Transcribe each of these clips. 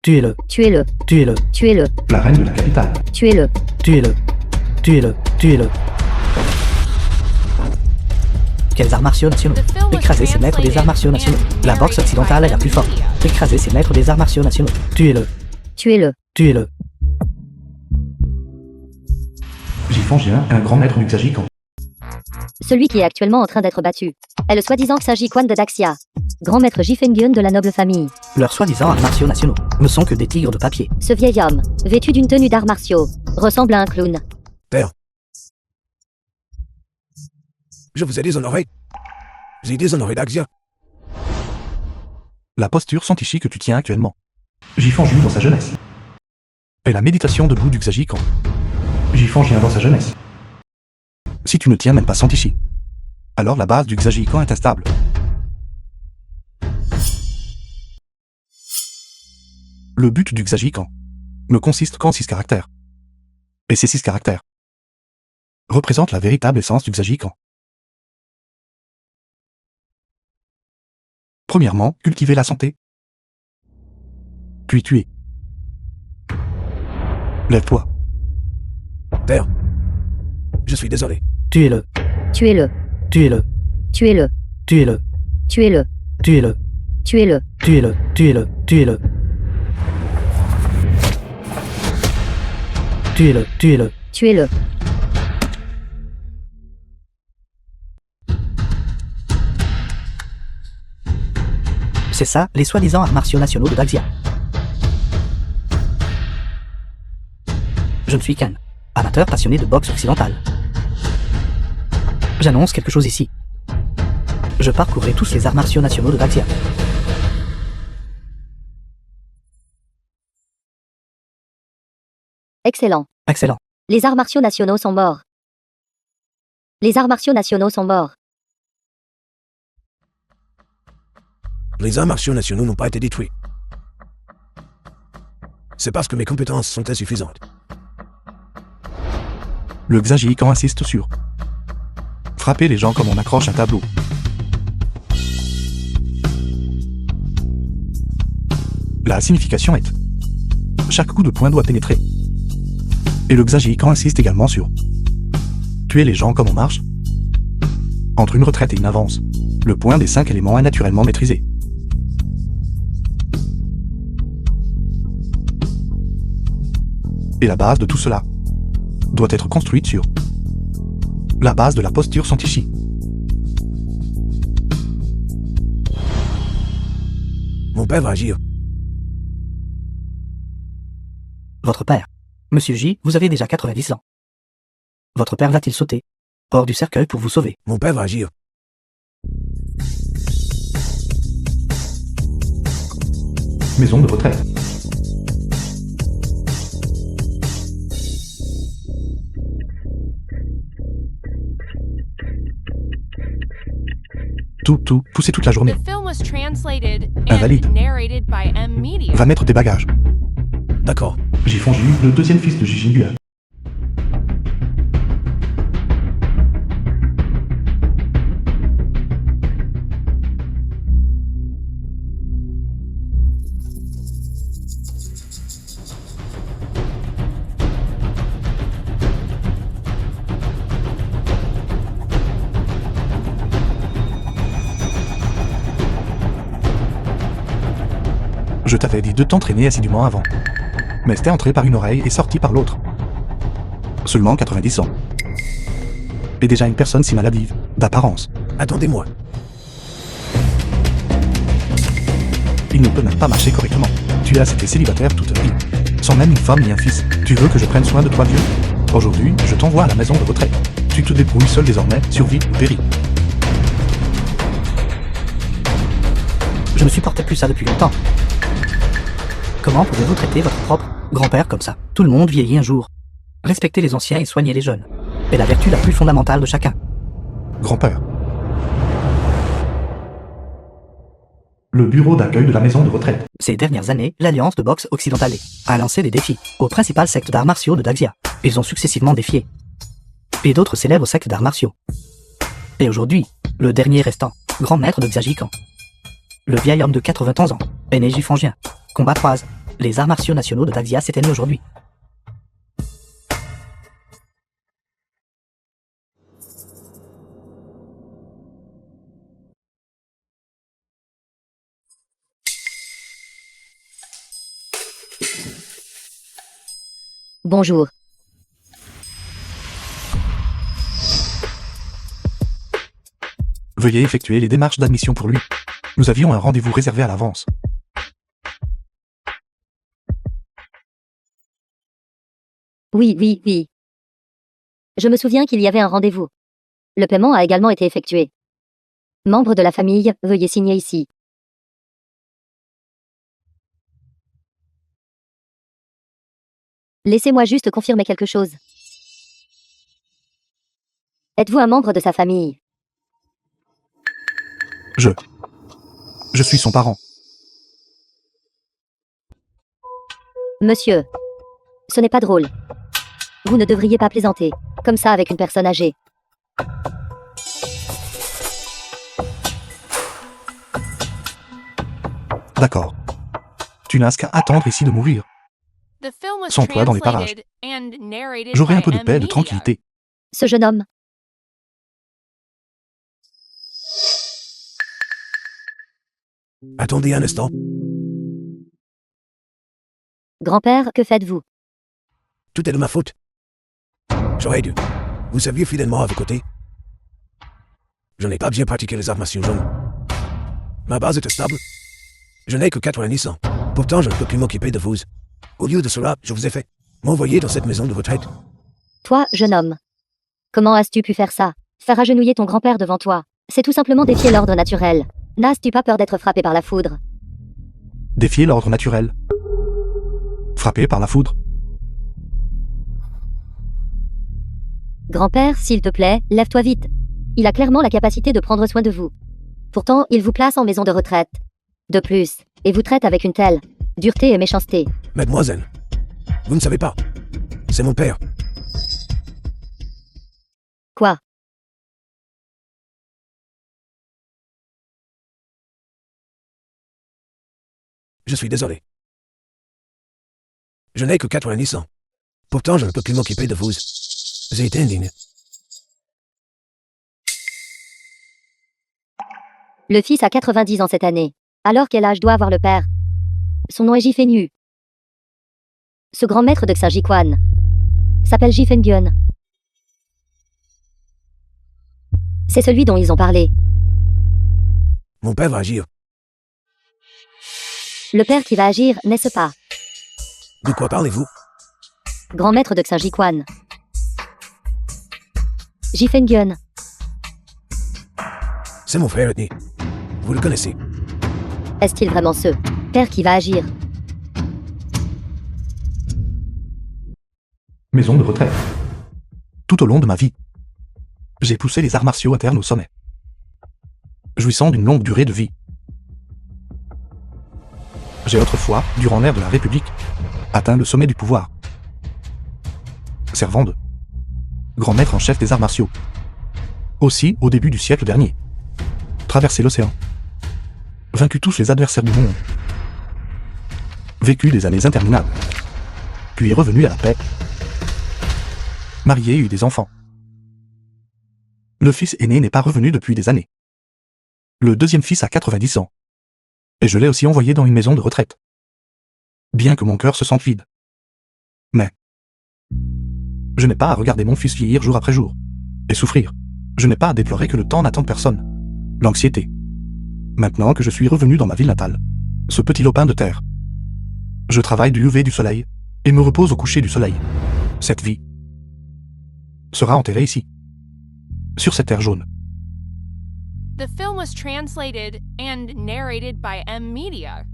Tuez-le. Tuez-le. Tuez-le. Tuez-le. La reine de la capitale. Tuez-le. Tuez-le. Tuez-le. Tuez-le. Quels arts martiaux nationaux? Écraser ces maîtres des arts martiaux nationaux. La boxe occidentale est la plus forte. Écraser ces maîtres des arts martiaux nationaux. Tuez-le. Tuez-le. Tuez-le. Jifangien est un grand maître du Xiajiquan. Celui qui est actuellement en train d'être battu est le soi-disant Xiajiquan de Daxia, grand maître Jifengyun de la noble famille. Leurs soi-disant arts martiaux nationaux ne sont que des tigres de papier. Ce vieil homme, vêtu d'une tenue d'arts martiaux, ressemble à un clown. Père. Je vous ai déshonoré. J'ai déshonoré Daxia. La posture Santichi que tu tiens actuellement. Jifangien dans sa jeunesse. Et la méditation debout du Xiajiquan. Jifangien dans sa jeunesse. Si tu ne tiens même pas Santichi, alors la base du Xiajiquan est instable. Le but du Xiajiquan ne consiste qu'en 6 caractères. Et ces 6 caractères représentent la véritable essence du Xiajiquan. Premièrement, cultiver la santé. Puis tuer. Lève-toi. Père. Je suis désolé. Tuez-le. Tuez-le. Tuez-le. Tuez-le. Tuez-le. Tuez-le. Tuez-le. Tuez-le. Tuez-le. Tuez-le. Tuez-le. Tuez-le. Tuez-le. Tuez-le. C'est ça, les soi-disant arts martiaux nationaux de Daxia. Je ne suis qu'un amateur passionné de boxe occidentale. J'annonce quelque chose ici. Je parcourrai tous les arts martiaux nationaux de Daxia. Excellent. Excellent. Les arts martiaux nationaux sont morts. Les arts martiaux nationaux sont morts. Les arts martiaux nationaux n'ont pas été détruits. C'est parce que mes compétences sont insuffisantes. Le Xiajiquan insiste sur frapper les gens comme on accroche un tableau. La signification est chaque coup de poing doit pénétrer. Et le Xiajiquan insiste également sur tuer les gens comme on marche. Entre une retraite et une avance, le point des 5 éléments est naturellement maîtrisé. Et la base de tout cela doit être construite sur la base de la posture Santichi. Mon père va agir. Votre père. Monsieur J, vous avez déjà 90 ans. Votre père va-t-il sauter hors du cercueil pour vous sauver? Mon père va agir. Maison de retraite. Tout, pousser toute la journée. Invalide. Va mettre des bagages. D'accord. Jifangien, le deuxième fils de Jijingyuan. Je t'avais dit de t'entraîner assidûment avant. Mais c'était entré par une oreille et sorti par l'autre. Seulement 90 ans. Et déjà une personne si maladive, d'apparence. Attendez-moi. Il ne peut même pas marcher correctement. Tu as été célibataire toute ta vie. Sans même une femme ni un fils. Tu veux que je prenne soin de toi, vieux? Aujourd'hui, je t'envoie à la maison de retraite. Tu te débrouilles seul désormais, survie ou péris. Je ne supportais plus ça depuis longtemps. Comment pouvez-vous traiter votre propre grand-père comme ça? Tout le monde vieillit un jour. Respectez les anciens et soignez les jeunes. est la vertu la plus fondamentale de chacun. Grand-père. Le bureau d'accueil de la maison de retraite. Ces dernières années, l'Alliance de boxe occidentale a lancé des défis aux principales sectes d'arts martiaux de Daxia. Ils ont successivement défié et d'autres célèbres sectes d'arts martiaux. Et aujourd'hui, le dernier restant, grand maître de Xiajiquan. Le vieil homme de 80 ans, aîné Jifangien, combat 3 Les arts martiaux nationaux de Daxia s'éteignent aujourd'hui. Bonjour. Veuillez effectuer les démarches d'admission pour lui. Nous avions un rendez-vous réservé à l'avance. Oui. Je me souviens qu'il y avait un rendez-vous. Le paiement a également été effectué. Membre de la famille, veuillez signer ici. Laissez-moi juste confirmer quelque chose. Êtes-vous un membre de sa famille? Je suis son parent. Monsieur. Ce n'est pas drôle. Vous ne devriez pas plaisanter, comme ça avec une personne âgée. D'accord. Tu n'as qu'à attendre ici de mourir. The film was Sans toi dans les parages. translated and narrated J'aurai un by peu de M. paix et de Media. tranquillité. Ce jeune homme. Attendez un instant. Grand-père, que faites-vous? Tout est de ma faute. J'aurais dû. Vous saviez fidèlement à vos côtés. Je n'ai pas bien pratiqué les arts martiaux jaunes. Ma base était stable. Je n'ai que 90 ans. Pourtant, je ne peux plus m'occuper de vous. Au lieu de cela, je vous ai fait m'envoyer dans cette maison de retraite. Toi, jeune homme. Comment as-tu pu faire ça? Faire agenouiller ton grand-père devant toi. C'est tout simplement défier l'ordre naturel. N'as-tu pas peur d'être frappé par la foudre? Défier l'ordre naturel. Frappé par la foudre. Grand-père, s'il te plaît, lève-toi vite. Il a clairement la capacité de prendre soin de vous. Pourtant, il vous place en maison de retraite. De plus, et vous traite avec une telle dureté et méchanceté. Mademoiselle, vous ne savez pas. C'est mon père. Quoi? Je suis désolé. Je n'ai que 90 ans. Pourtant, je ne peux plus m'occuper de vous. J'ai été indigné. Le fils a 90 ans cette année. Alors quel âge doit avoir le père? Son nom est Jifenyu. Ce grand maître de Xinjiquan s'appelle Jifengyun. C'est celui dont ils ont parlé. Mon père va agir. Le père qui va agir, n'est-ce pas? De quoi parlez-vous? Grand maître de Xinjiquan. Jifengyun. C'est mon frère ethnie. Vous le connaissez. Est-il vraiment ce père qui va agir? Maison de retraite. Tout au long de ma vie, j'ai poussé les arts martiaux internes au sommet. Jouissant d'une longue durée de vie. J'ai autrefois, durant l'ère de la République, atteint le sommet du pouvoir. Servant de grand maître en chef des arts martiaux. Aussi, au début du siècle dernier, traversé l'océan. Vaincu tous les adversaires du monde. Vécu des années interminables. Puis revenu à la paix. Marié et eu des enfants. Le fils aîné n'est pas revenu depuis des années. Le deuxième fils a 90 ans. Et je l'ai aussi envoyé dans une maison de retraite. Bien que mon cœur se sente vide. Mais je n'ai pas à regarder mon fils vieillir jour après jour. Et souffrir. Je n'ai pas à déplorer que le temps n'attend personne. L'anxiété. Maintenant que je suis revenu dans ma ville natale. Ce petit lopin de terre. Je travaille du lever du soleil. Et me repose au coucher du soleil. Cette vie sera enterrée ici. Sur cette terre jaune. The film was translated and narrated by M. Media.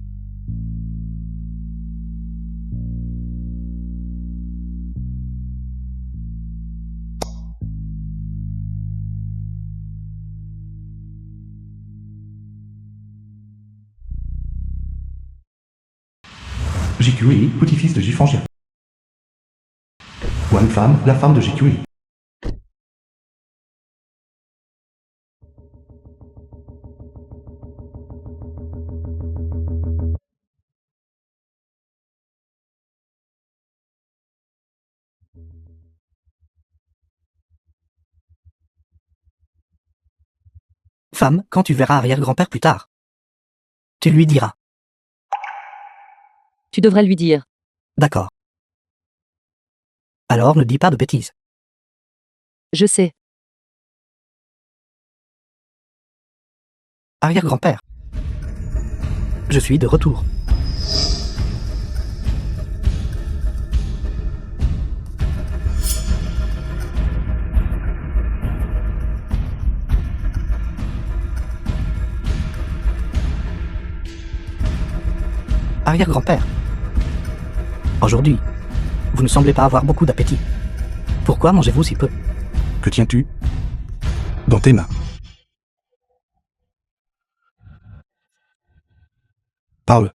Jikui, petit-fils de Jifangien. Wan femme, la femme de Jikui. Femme, quand tu verras arrière-grand-père plus tard, tu lui diras. Tu devrais lui dire. D'accord. Alors ne dis pas de bêtises. Je sais. Arrière-grand-père. Je suis de retour. Arrière-grand-père. Aujourd'hui, vous ne semblez pas avoir beaucoup d'appétit. Pourquoi mangez-vous si peu? Que tiens-tu dans tes mains? Parle.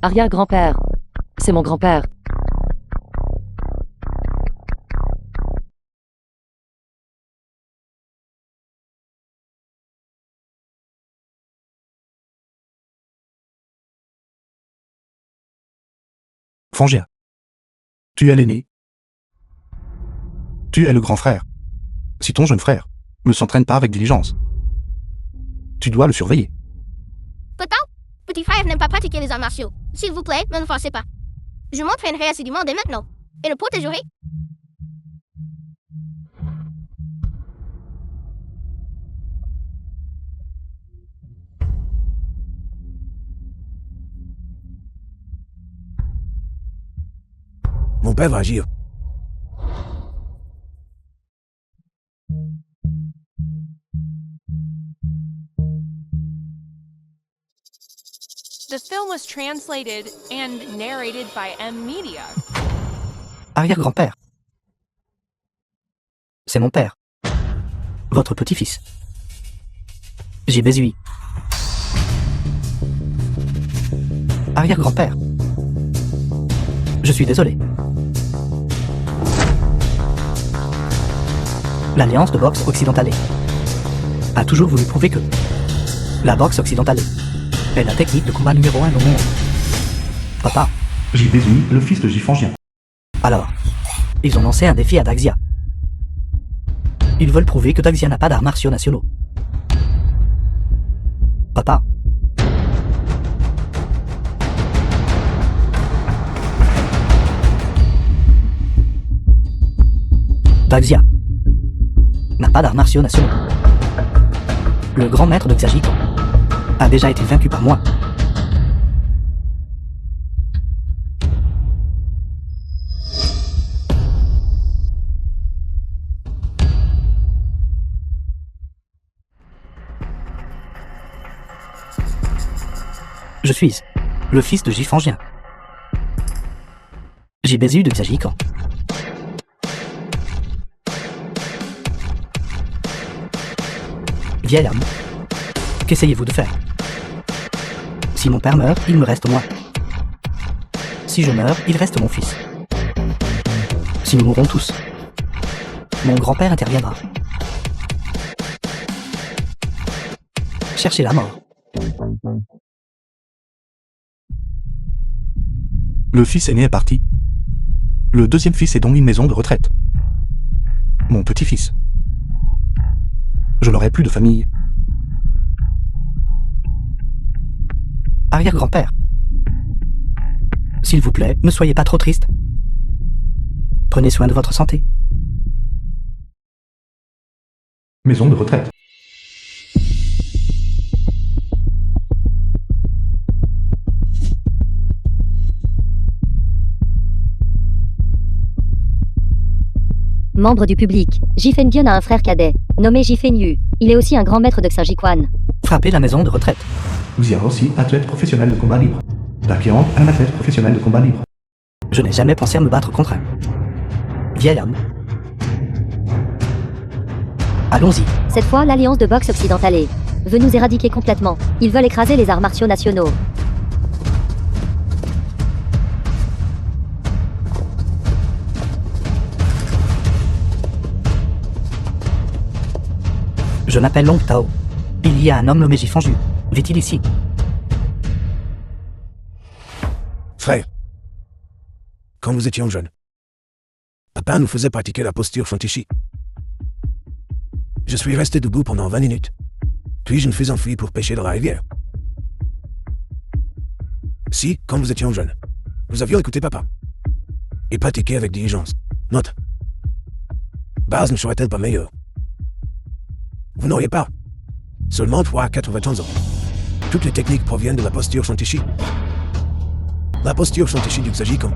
Arrière-grand-père. C'est mon grand-père. Fangien. Tu es l'aîné. Tu es le grand frère. Si ton jeune frère ne s'entraîne pas avec diligence, tu dois le surveiller. Papa, petit frère n'aime pas pratiquer les arts martiaux. S'il vous plaît, ne le forcez pas. Je m'entraînerai assidûment dès maintenant et le protégerai. Mon père va agir. The film was translated and narrated by M Media. Arrière-grand-père. C'est mon père. Votre petit-fils. J'ai Bézui. Arrière-grand-père. Je suis désolé. L'Alliance de boxe occidentale a toujours voulu prouver que la boxe occidentale est la technique de combat numéro 1 au monde. Papa, J. Bézui, le fils de J. Fangien. alors, ils ont lancé un défi à Daxia. Ils veulent prouver que Daxia n'a pas d'arts martiaux nationaux. Papa. Daxia n'a pas d'arts martiaux nationaux. Le grand maître de Xiajikan a déjà été vaincu par moi. Je suis le fils de Jifangien. J'ai Bézu de Xiajikan. Vieil homme, qu'essayez-vous de faire? Si mon père meurt, il me reste moi. Si je meurs, il reste mon fils. Si nous mourrons tous, mon grand-père interviendra. Cherchez la mort. Le fils aîné est parti. Le deuxième fils est dans une maison de retraite. Mon petit-fils. Je n'aurai plus de famille. Arrière-grand-père. S'il vous plaît, ne soyez pas trop triste. Prenez soin de votre santé. Maison de retraite. Membre du public, Jifengyun a un frère cadet, nommé Jifenyu. Il est aussi un grand maître de Xinjiquan. Frappez la maison de retraite. Vous y avez aussi athlète professionnel de combat libre. Dakian, un athlète professionnel de combat libre. Je n'ai jamais pensé à me battre contre un vieil homme. Allons-y. Cette fois, l'Alliance de boxe occidentale veut nous éradiquer complètement. Ils veulent écraser les arts martiaux nationaux. Je m'appelle Long Tao. Il y a un homme nommé Jifanju. Vit-il ici? Frère, quand nous étions jeunes. Papa nous faisait pratiquer la posture Shantishi. Je suis resté debout pendant 20 minutes. Puis je me suis enfui pour pêcher dans la rivière. Si, quand nous étions jeunes, nous avions écouté papa. Et pratiqué avec diligence. Notre base ne serait-elle pas meilleure? Vous n'auriez pas seulement 3 à 80 ans. Toutes les techniques proviennent de la posture Shantishi. La posture Shantishi du Xiajiquan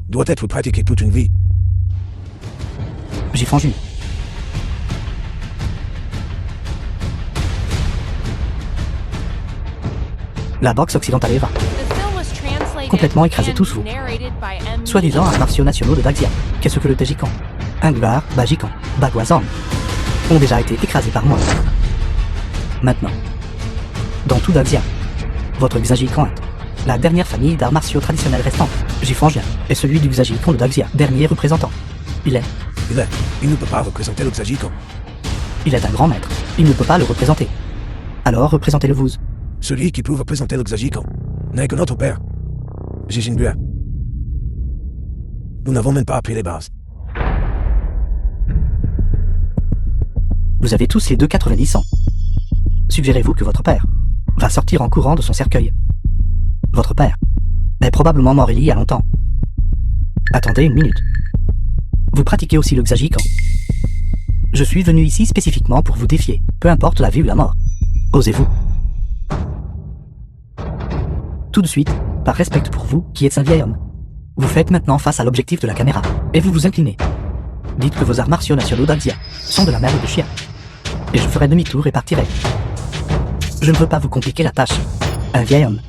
doit être pratiquée toute une vie. Jifanju. La boxe occidentale Eva, The film was translated complètement écrasé tous vous. and narrated by M. soi-disant arts martiaux nationaux de Daxia. Qu'est-ce que le Tajikan, Angbar, Bajikan, Bagwazan ont déjà été écrasés par moi. Maintenant, dans tout Daxia, votre Xiajikan, la dernière famille d'arts martiaux traditionnels restante, Jifangien, est celui du Xiajikan de Daxia, dernier représentant. Il Il ne peut pas représenter le Xiajiquan. est un grand maître. Il ne peut pas le représenter. Alors représentez-le vous. Celui qui peut représenter le Xiajiquan n'est que notre père, Jijinbua. Nous n'avons même pas appris les bases. Vous avez tous les deux 90 ans. Suggérez-vous que votre père va sortir en courant de son cercueil. Votre père est probablement mort il y a longtemps. Attendez une minute. Vous pratiquez aussi le Xiajiquan. Je suis venu ici spécifiquement pour vous défier, peu importe la vie ou la mort. Osez-vous? Tout de suite, par respect pour vous, qui êtes un vieil homme. Vous faites maintenant face à l'objectif de la caméra, et vous vous inclinez. Dites que vos arts martiaux nationaux d'Axia sont de la merde de chien. Et je ferai demi-tour et partirai. Je ne veux pas vous compliquer la tâche. Un vieil homme.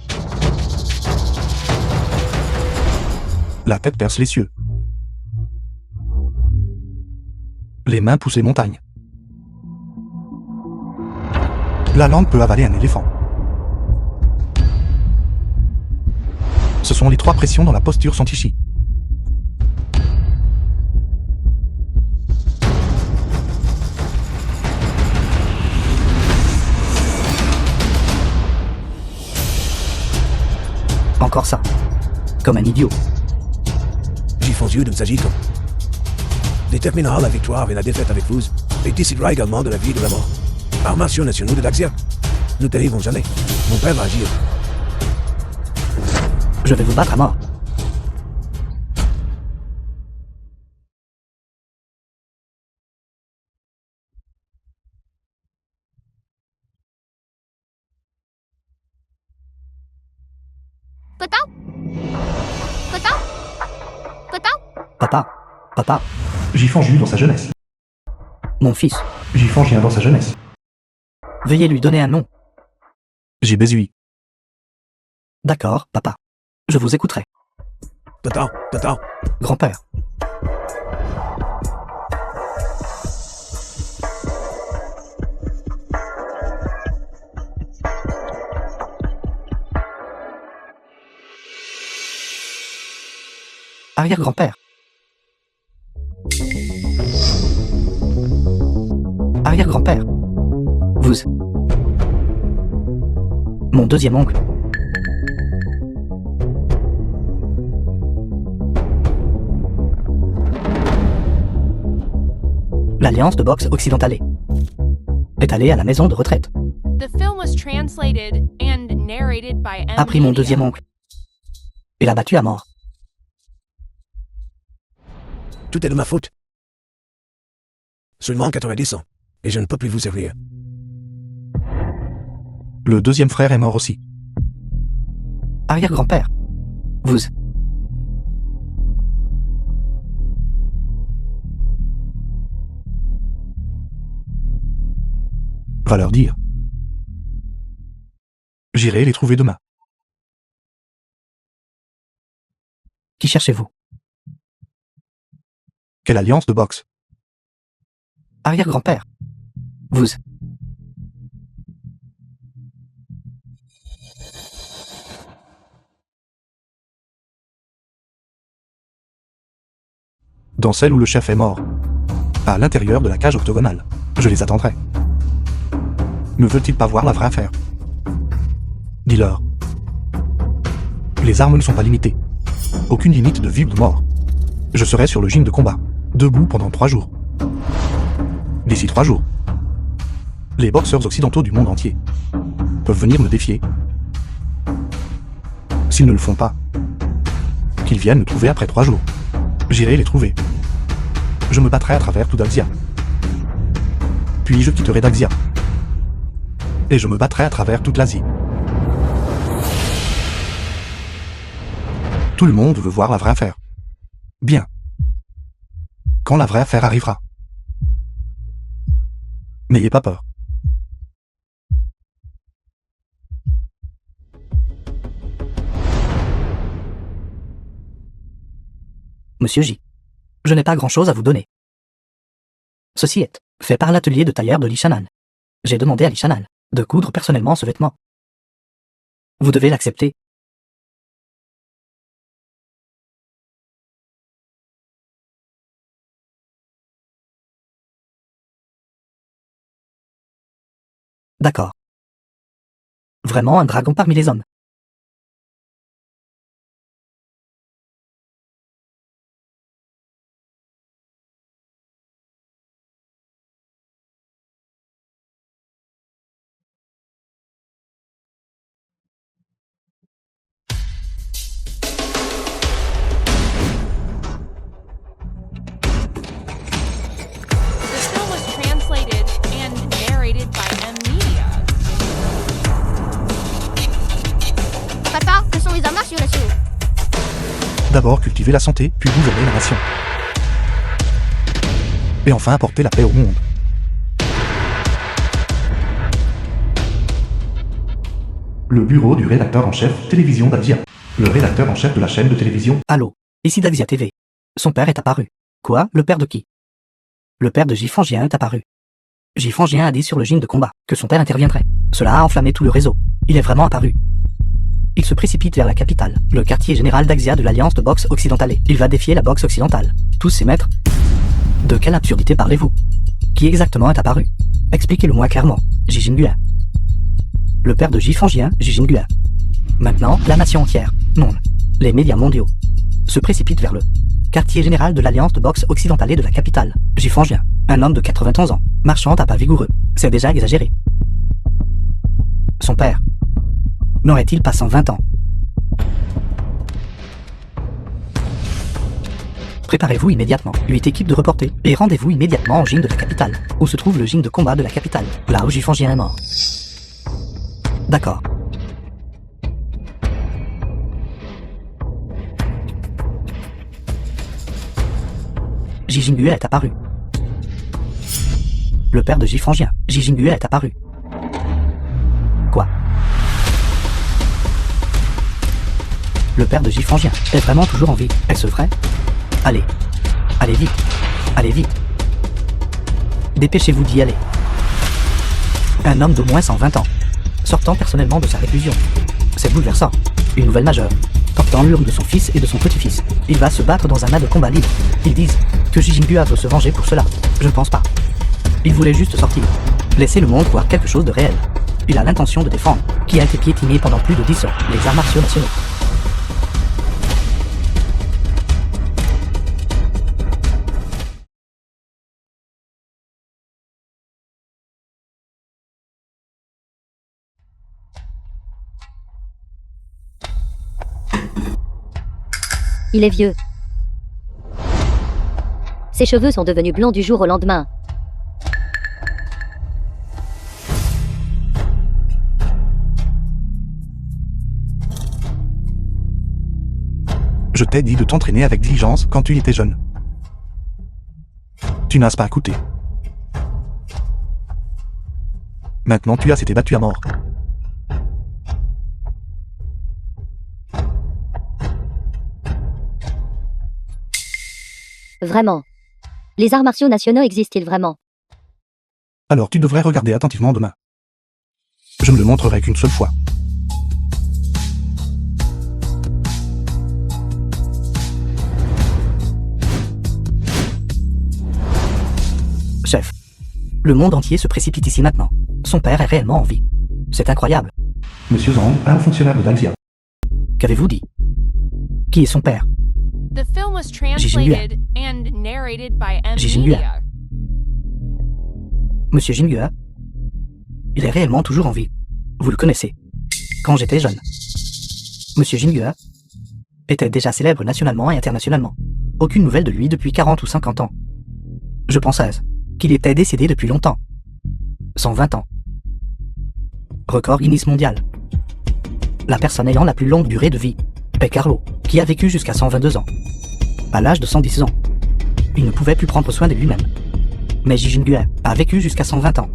La tête perce les cieux. Les mains poussent les montagnes. La langue peut avaler un éléphant. Ce sont les 3 pressions dans la posture Shantishi. Encore ça. Comme un idiot. Jifanju de Xiajiquan déterminera la victoire et la défaite avec vous, et décidera également de la vie et de la mort. Arts martiaux nationaux de Daxia, nous dérivons jamais. Mon père va agir. Je vais vous battre à mort. Papa? Papa? Papa? Papa, Jifanju dans sa jeunesse. mon fils, Jifangien dans sa jeunesse. veuillez lui donner un nom. Jibezui. D'accord, papa. Je vous écouterai. Pata, Grand-père. Arrière-grand-père. Arrière-grand-père. Vous. Mon deuxième oncle. L'Alliance de boxe occidentale est allée à la maison de retraite. The film was translated and narrated by M. A pris mon Media. deuxième oncle et l'a battu à mort. tout est de ma faute. Seulement 90 ans, et je ne peux plus vous servir. Le deuxième frère est mort aussi. Arrière-grand-père. Vous. Va leur dire. J'irai les trouver demain. Qui cherchez-vous? Quelle alliance de boxe? Arrière-grand-père. Vous. Dans celle où le chef est mort. À l'intérieur de la cage octogonale. Je les attendrai. Ne veulent-ils pas voir la vraie affaire? Dis-leur. Les armes ne sont pas limitées. Aucune limite de vie ou de mort. Je serai sur le gym de combat, debout pendant 3 jours. D'ici 3 jours, les boxeurs occidentaux du monde entier peuvent venir me défier. S'ils ne le font pas, qu'ils viennent me trouver après 3 jours. J'irai les trouver. Je me battrai à travers tout Daxia. Puis je quitterai Daxia. Et je me battrai à travers toute l'Asie. Tout le monde veut voir la vraie affaire. Bien. Quand la vraie affaire arrivera. N'ayez pas peur. Monsieur J. Je n'ai pas grand-chose à vous donner. Ceci est fait par l'atelier de tailleur de Lishanal. J'ai demandé à Lishanal de coudre personnellement ce vêtement. Vous devez l'accepter. D'accord. Vraiment un dragon parmi les hommes. The film was translated and narrated by M Media. Papa, que sont les arts martiaux nationaux? D'abord cultiver la santé, puis gouverner la nation. Et enfin apporter la paix au monde. Le bureau du rédacteur en chef télévision d'Axia. Le rédacteur en chef de la chaîne de télévision. Allô, ici Daxia TV. Son père est apparu. Quoi? Le père de qui? Le père de Gifangien est apparu. Gifangien a dit sur le gym de combat que son père interviendrait. Cela a enflammé tout le réseau. Il est vraiment apparu. Il se précipite vers la capitale, le quartier général d'Axia de l'Alliance de boxe occidentale. Il va défier la boxe occidentale. Tous ses maîtres. De quelle absurdité parlez-vous? Qui exactement est apparu? Expliquez-le-moi clairement. Jijingua. Le père de Gifangien, Jijingua. Maintenant, la nation entière, monde, les médias mondiaux, se précipitent vers le quartier général de l'Alliance de boxe occidentale de la capitale, Gifangien, un homme de 91 ans, marchant à pas vigoureux. C'est déjà exagéré. Son père n'aurait-il pas 120 ans? Préparez-vous immédiatement, 8 équipes de reportés, et rendez-vous immédiatement au gym de la capitale, où se trouve le gym de combat de la capitale, là où Gifangien est mort. D'accord. Jijingua est apparu. Le père de Gifangien, Jijingua est apparu. Quoi? Le père de Gifangien est vraiment toujours en vie, est-ce vrai? Allez. Allez vite. Allez vite. Dépêchez-vous d'y aller. Un homme d'au moins 120 ans, sortant personnellement de sa réclusion. C'est bouleversant. Une nouvelle majeure, portant l'urne de son fils et de son petit-fils. Il va se battre dans un mat de combat libre. Ils disent que Jijingua veut se venger pour cela. Je ne pense pas. Il voulait juste sortir. Laisser le monde voir quelque chose de réel. Il a l'intention de défendre, qui a été piétiné pendant plus de 10 ans, les arts martiaux nationaux. Il est vieux. Ses cheveux sont devenus blonds du jour au lendemain. Je t'ai dit de t'entraîner avec diligence quand tu étais jeune. Tu n'as pas écouté. Maintenant tu as été battu à mort. Vraiment. Les arts martiaux nationaux existent-ils vraiment? Alors tu devrais regarder attentivement demain. Je ne le montrerai qu'une seule fois. Chef, le monde entier se précipite ici maintenant. Son père est réellement en vie. C'est incroyable. Monsieur Zhang, un fonctionnaire de Daxia. Qu'avez-vous dit? Qui est son père? The film was translated and narrated by M Media. Monsieur Jinghua? Il est réellement toujours en vie. Vous le connaissez. Quand j'étais jeune. Monsieur Jinghua était déjà célèbre nationalement et internationalement. Aucune nouvelle de lui depuis 40 ou 50 ans. Je pensais qu'il était décédé depuis longtemps. 120 ans. Record Guinness mondial. La personne ayant la plus longue durée de vie, est Carlo, qui a vécu jusqu'à 122 ans. À l'âge de 110 ans, il ne pouvait plus prendre soin de lui-même. Mais Ji Jinghua a vécu jusqu'à 120 ans.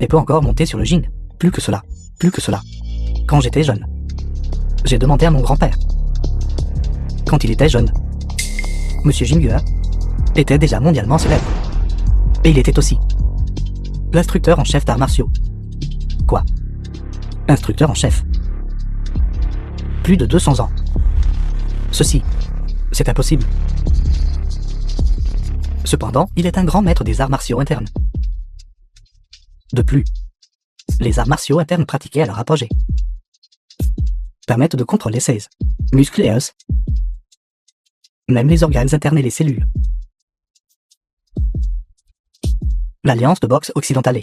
Et peut encore monter sur le Jing. Plus que cela. Quand j'étais jeune, j'ai demandé à mon grand-père. Quand il était jeune, Monsieur Jinghua était déjà mondialement célèbre. Et il était aussi l'instructeur en chef d'arts martiaux. Quoi? Instructeur en chef. Plus de 200 ans. Ceci, c'est impossible. Cependant, il est un grand maître des arts martiaux internes. De plus, les arts martiaux internes pratiqués à leur apogée permettent de contrôler ses muscles et os, même les organes internes et les cellules. L'Alliance de boxe occidentale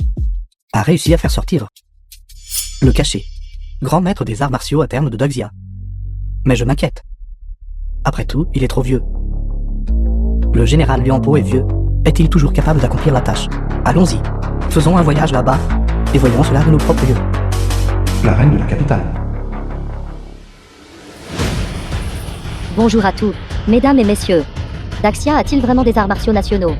a réussi à faire sortir le cachet, grand maître des arts martiaux internes de Daxia. Mais je m'inquiète. Après tout, il est trop vieux. Le général Lianpo est vieux. Est-il toujours capable d'accomplir la tâche? Allons-y, faisons un voyage là-bas, et voyons cela de nos propres yeux. La reine de la capitale. Bonjour à tous, mesdames et messieurs. Daxia a-t-il vraiment des arts martiaux nationaux?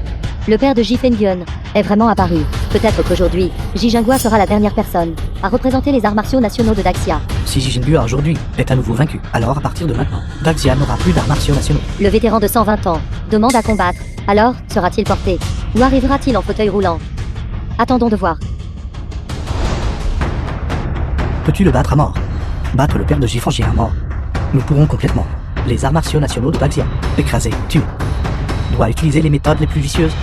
Le père de Ji Fengyun est vraiment apparu. Peut-être qu'aujourd'hui, Ji Jinghua sera la dernière personne à représenter les arts martiaux nationaux de Daxia. Si Ji Jinghua aujourd'hui est à nouveau vaincu, alors à partir de maintenant, Daxia n'aura plus d'arts martiaux nationaux. Le vétéran de 120 ans demande à combattre. Alors, sera-t-il porté? Ou arrivera-t-il en fauteuil roulant? Attendons de voir. Peux-tu le battre à mort? Battre le père de Ji Fengyun à mort. Nous pourrons complètement les arts martiaux nationaux de Daxia. Écraser, tuer. Doit utiliser les méthodes les plus vicieuses.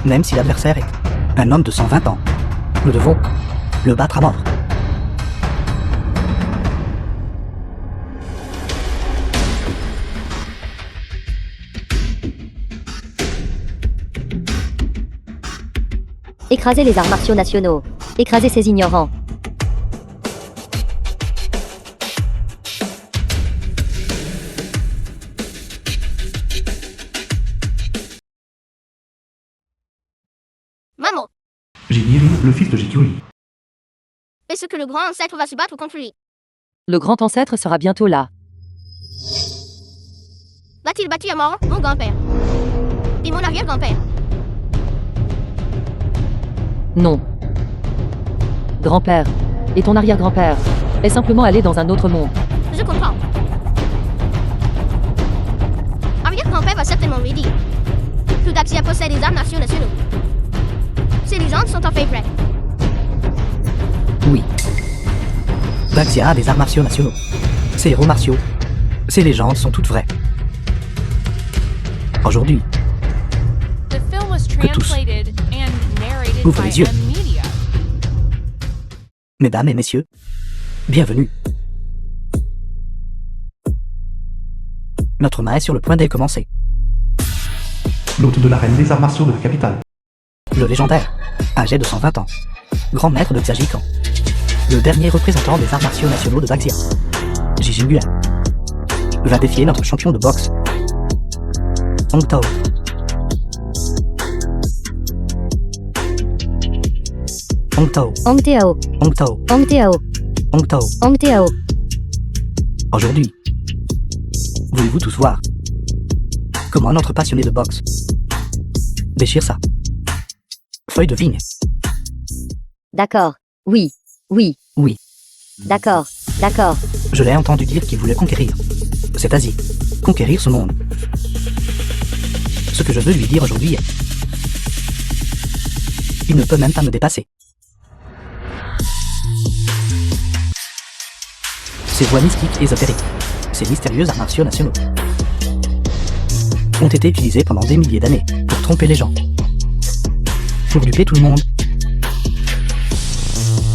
Même si l'adversaire est un homme de 120 ans, nous devons le battre à mort. Écraser les arts martiaux nationaux. Écraser ces ignorants. Maman, Jiniri, le fils de Jikyuri. est-ce que le grand ancêtre va se battre contre lui? Le grand ancêtre sera bientôt là. Va-t-il battre à mort mon grand-père? Et mon arrière-grand-père? Non. Grand-père. Et ton arrière-grand-père est simplement allé dans un autre monde. Je comprends. Arrière-grand-père va certainement lui dire que Daxia possède des arts martiaux nationaux. Ces légendes sont en fait vraies. Oui. Daxia a des arts martiaux nationaux. Ses héros martiaux, ses légendes sont toutes vraies. Aujourd'hui, The film was Que tous translated and narrated ouvrent by les yeux. M Media. mesdames et messieurs, bienvenue. Notre main est sur le point de commencer. L'hôte de la reine des arts martiaux de la capitale. Le légendaire, âgé de 120 ans, grand maître de Xiajikan, le dernier représentant des arts martiaux nationaux de Daxia, Ji Jinghua, va défier notre champion de boxe, Hong Tao. Hong Tao, Hong Tao. Hong Tao, Hong Tao. Hong Tao. Hong Tao. Aujourd'hui, voulez-vous tous voir comment notre passionné de boxe déchire sa feuille de vigne? D'accord. Oui. Oui. Oui, D'accord. D'accord. je l'ai entendu dire qu'il voulait conquérir cette Asie, conquérir ce monde. Ce que je veux lui dire aujourd'hui est: il ne peut même pas me dépasser. Ces voies mystiques et ésotériques, ces mystérieux arts martiaux nationaux, ont été utilisés pendant des milliers d'années pour tromper les gens, pour duper tout le monde.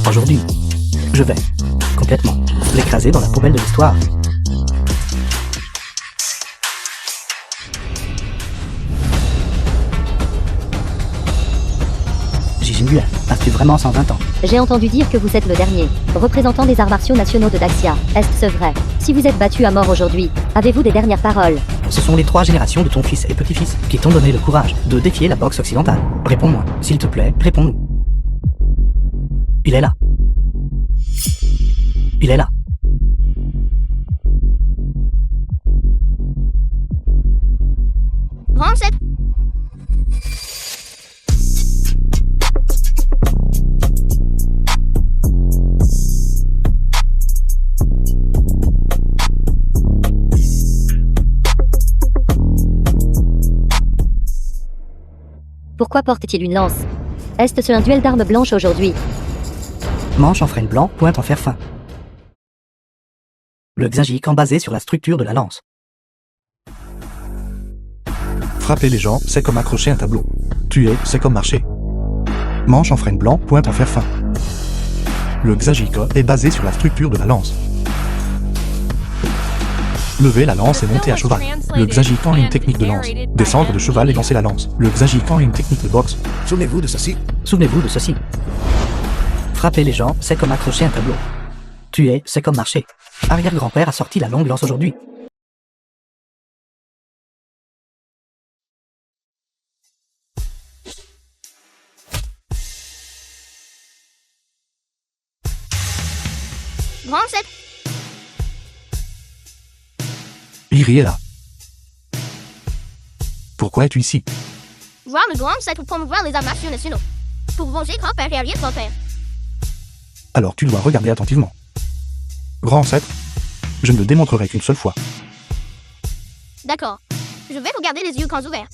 Aujourd'hui, je vais conquérir complètement. L'écraser dans la poubelle de l'histoire. Jijinguan, as-tu vraiment 120 ans? J'ai entendu dire que vous êtes le dernier représentant des arts martiaux nationaux de Daxia. Est-ce vrai? Si vous êtes battu à mort aujourd'hui, avez-vous des dernières paroles? Ce sont les 3 générations de ton fils et petit-fils qui t'ont donné le courage de défier la boxe occidentale. Réponds-moi, s'il te plaît, réponds-nous. Il est là. Il est là. Grand ancêtre. Pourquoi porte-t-il une lance? Est-ce un duel d'armes blanches aujourd'hui? Manche en frêne blanc, pointe en fer fin. Le Xinjiang basé sur la structure de la lance. Frapper les gens, c'est comme accrocher un tableau. Tuer, c'est comme marcher. Manche en frêne blanc, pointe en fer fin. Le Xinjiang est basé sur la structure de la lance. Lever la lance et monter à cheval. Le Xinjiang est une technique de lance. Descendre de cheval et lancer la lance. Le Xinjiang est une technique de boxe. Souvenez-vous de ceci. Souvenez-vous de ceci. Frapper les gens, c'est comme accrocher un tableau. Tuer, c'est comme marcher. Arrière-grand-père a sorti la longue lance aujourd'hui. Grand ancêtre. Iri est là. Pourquoi es-tu ici? Voir le grand ancêtre pour promouvoir les arts martiaux nationaux. Pour venger grand-père et arrière-grand-père. Alors tu dois regarder attentivement. Grand ancêtre, je ne le démontrerai qu'une seule fois. D'accord. Je vais regarder les yeux grands ouverts.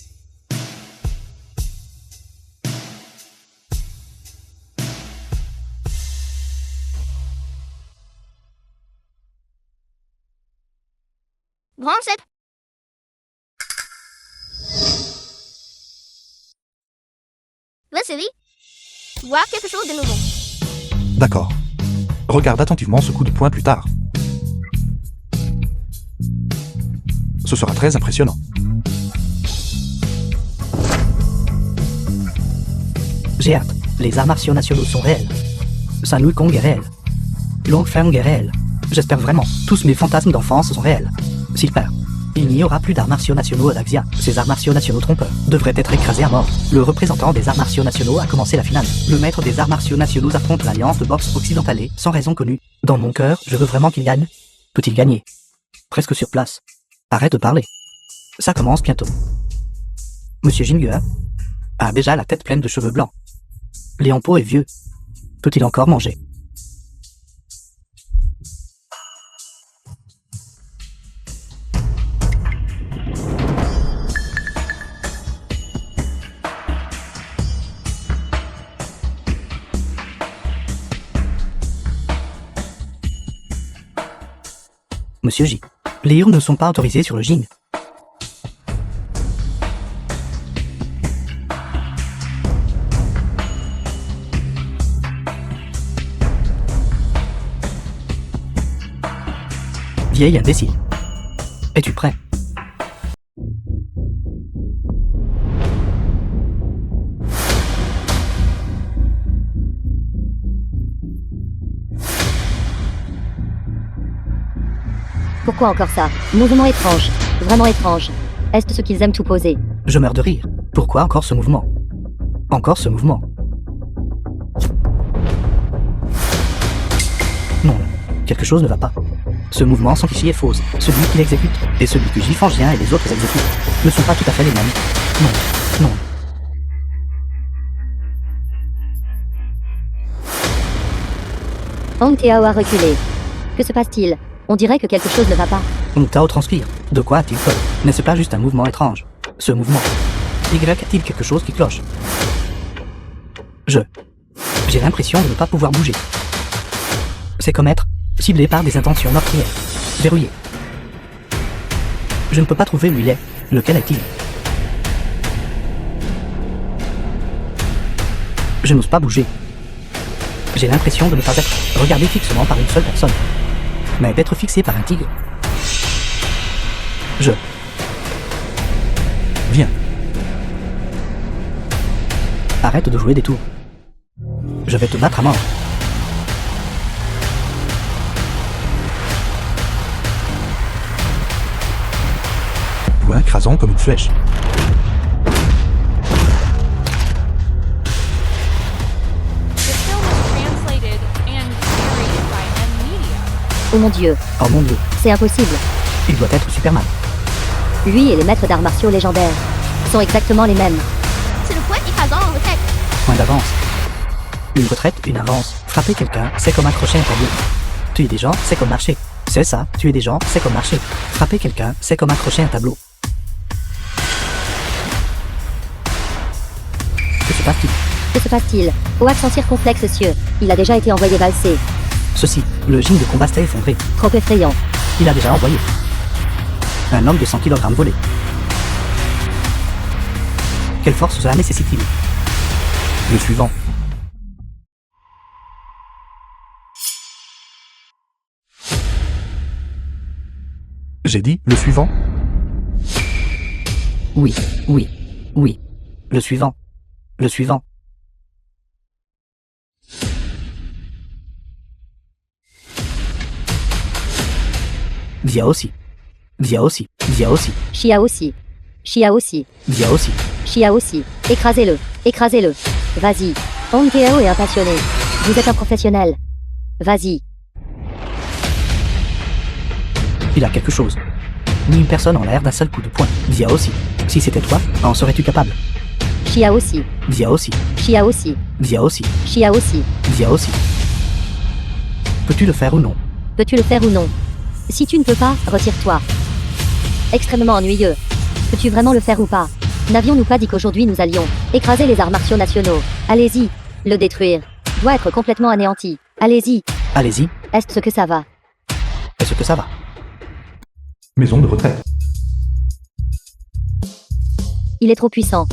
Grand ancêtre. Laissez-les voir quelque chose de nouveau. D'accord. Regarde attentivement ce coup de poing plus tard. Ce sera très impressionnant. J'ai hâte. Les arts martiaux nationaux sont réels. Sun Wukong est réel. Long Feng est réel. J'espère vraiment. Tous mes fantasmes d'enfance sont réels. Super. Il n'y aura plus d'arts martiaux nationaux à Daxia. Ces arts martiaux nationaux trompeurs devraient être écrasés à mort. Le représentant des arts martiaux nationaux a commencé la finale. Le maître des arts martiaux nationaux affronte l'alliance de boxe occidentale sans raison connue. Dans mon cœur, je veux vraiment qu'il gagne. Peut-il gagner? Presque sur place. Arrête de parler. Ça commence bientôt. Monsieur Jingue a déjà la tête pleine de cheveux blancs. Léon Po est vieux. Peut-il encore manger? Monsieur J. Les urnes ne sont pas autorisées sur le Jing. Vieil imbécile. Es-tu prêt? Pourquoi encore ça? Mouvement étrange. Vraiment étrange. Est-ce ce qu'ils aiment tout poser? Je meurs de rire. Pourquoi encore ce mouvement? Encore ce mouvement? Non, quelque chose ne va pas. Ce mouvement sans fichier est faux. Celui qui l'exécute et celui que Jifangien et les autres exécutent ne sont pas tout à fait les mêmes. Non, non. Hong Tao a reculé. Que se passe-t-il? On dirait que quelque chose ne va pas. Hong Tao transpire. De quoi a-t-il peur? N'est-ce pas juste un mouvement étrange? Ce mouvement. Y a-t-il quelque chose qui cloche? J'ai l'impression de ne pas pouvoir bouger. C'est comme être ciblé par des intentions meurtrières. Verrouillé. Je ne peux pas trouver où il est. Lequel est-il? Je n'ose pas bouger. J'ai l'impression de ne pas être regardé fixement par une seule personne, mais d'être fixé par un tigre. Viens. Arrête de jouer des tours. Je vais te battre à mort. Poing écrasant comme une flèche. The film was translated and narrated by M-Media. Oh mon dieu, Oh mon dieu, c'est impossible. il doit être Superman. Lui et les maîtres d'arts martiaux légendaires sont exactement les mêmes. C'est le point écrasant en retraite. Point d'avance. Une retraite, une avance. Frapper quelqu'un, c'est comme accrocher un tableau. Tuer des gens, c'est comme marcher. C'est ça, tuer des gens, c'est comme marcher. Frapper quelqu'un, c'est comme accrocher un tableau. Que se passe-t-il? Que se passe-t-il? Au accent circonflexe cieux, il a déjà été envoyé valser. Ceci, le gym de combat s'est effondré. Trop effrayant. Il a déjà envoyé. Un homme de 100 kg volé. Quelle force cela nécessite-t-il? Le suivant. J'ai dit le suivant. Oui, oui, oui. Le suivant. Le suivant. Dia aussi. Dia aussi. Dia aussi. Chia aussi. Chia aussi. Dia aussi. Chia aussi. Écrasez-le. Écrasez-le. Vas-y. Onkeo est un passionné. Vous êtes un professionnel. Vas-y. Il a quelque chose. Ni une personne en l'air d'un seul coup de poing. Dia aussi. Si c'était toi, en serais-tu capable? Chia aussi. Dia aussi. Chia aussi. Dia aussi. Chia aussi. Dia aussi. Peux-tu le faire ou non? Peux-tu le faire ou non? Si tu ne peux pas, retire-toi. Extrêmement ennuyeux. Peux-tu vraiment le faire ou pas? N'avions-nous pas dit qu'aujourd'hui nous allions écraser les arts martiaux nationaux? Allez-y. Le détruire. Doit être complètement anéanti. Allez-y. Allez-y. Est-ce que ça va? Est-ce que ça va? Maison de retraite. Il est trop puissant.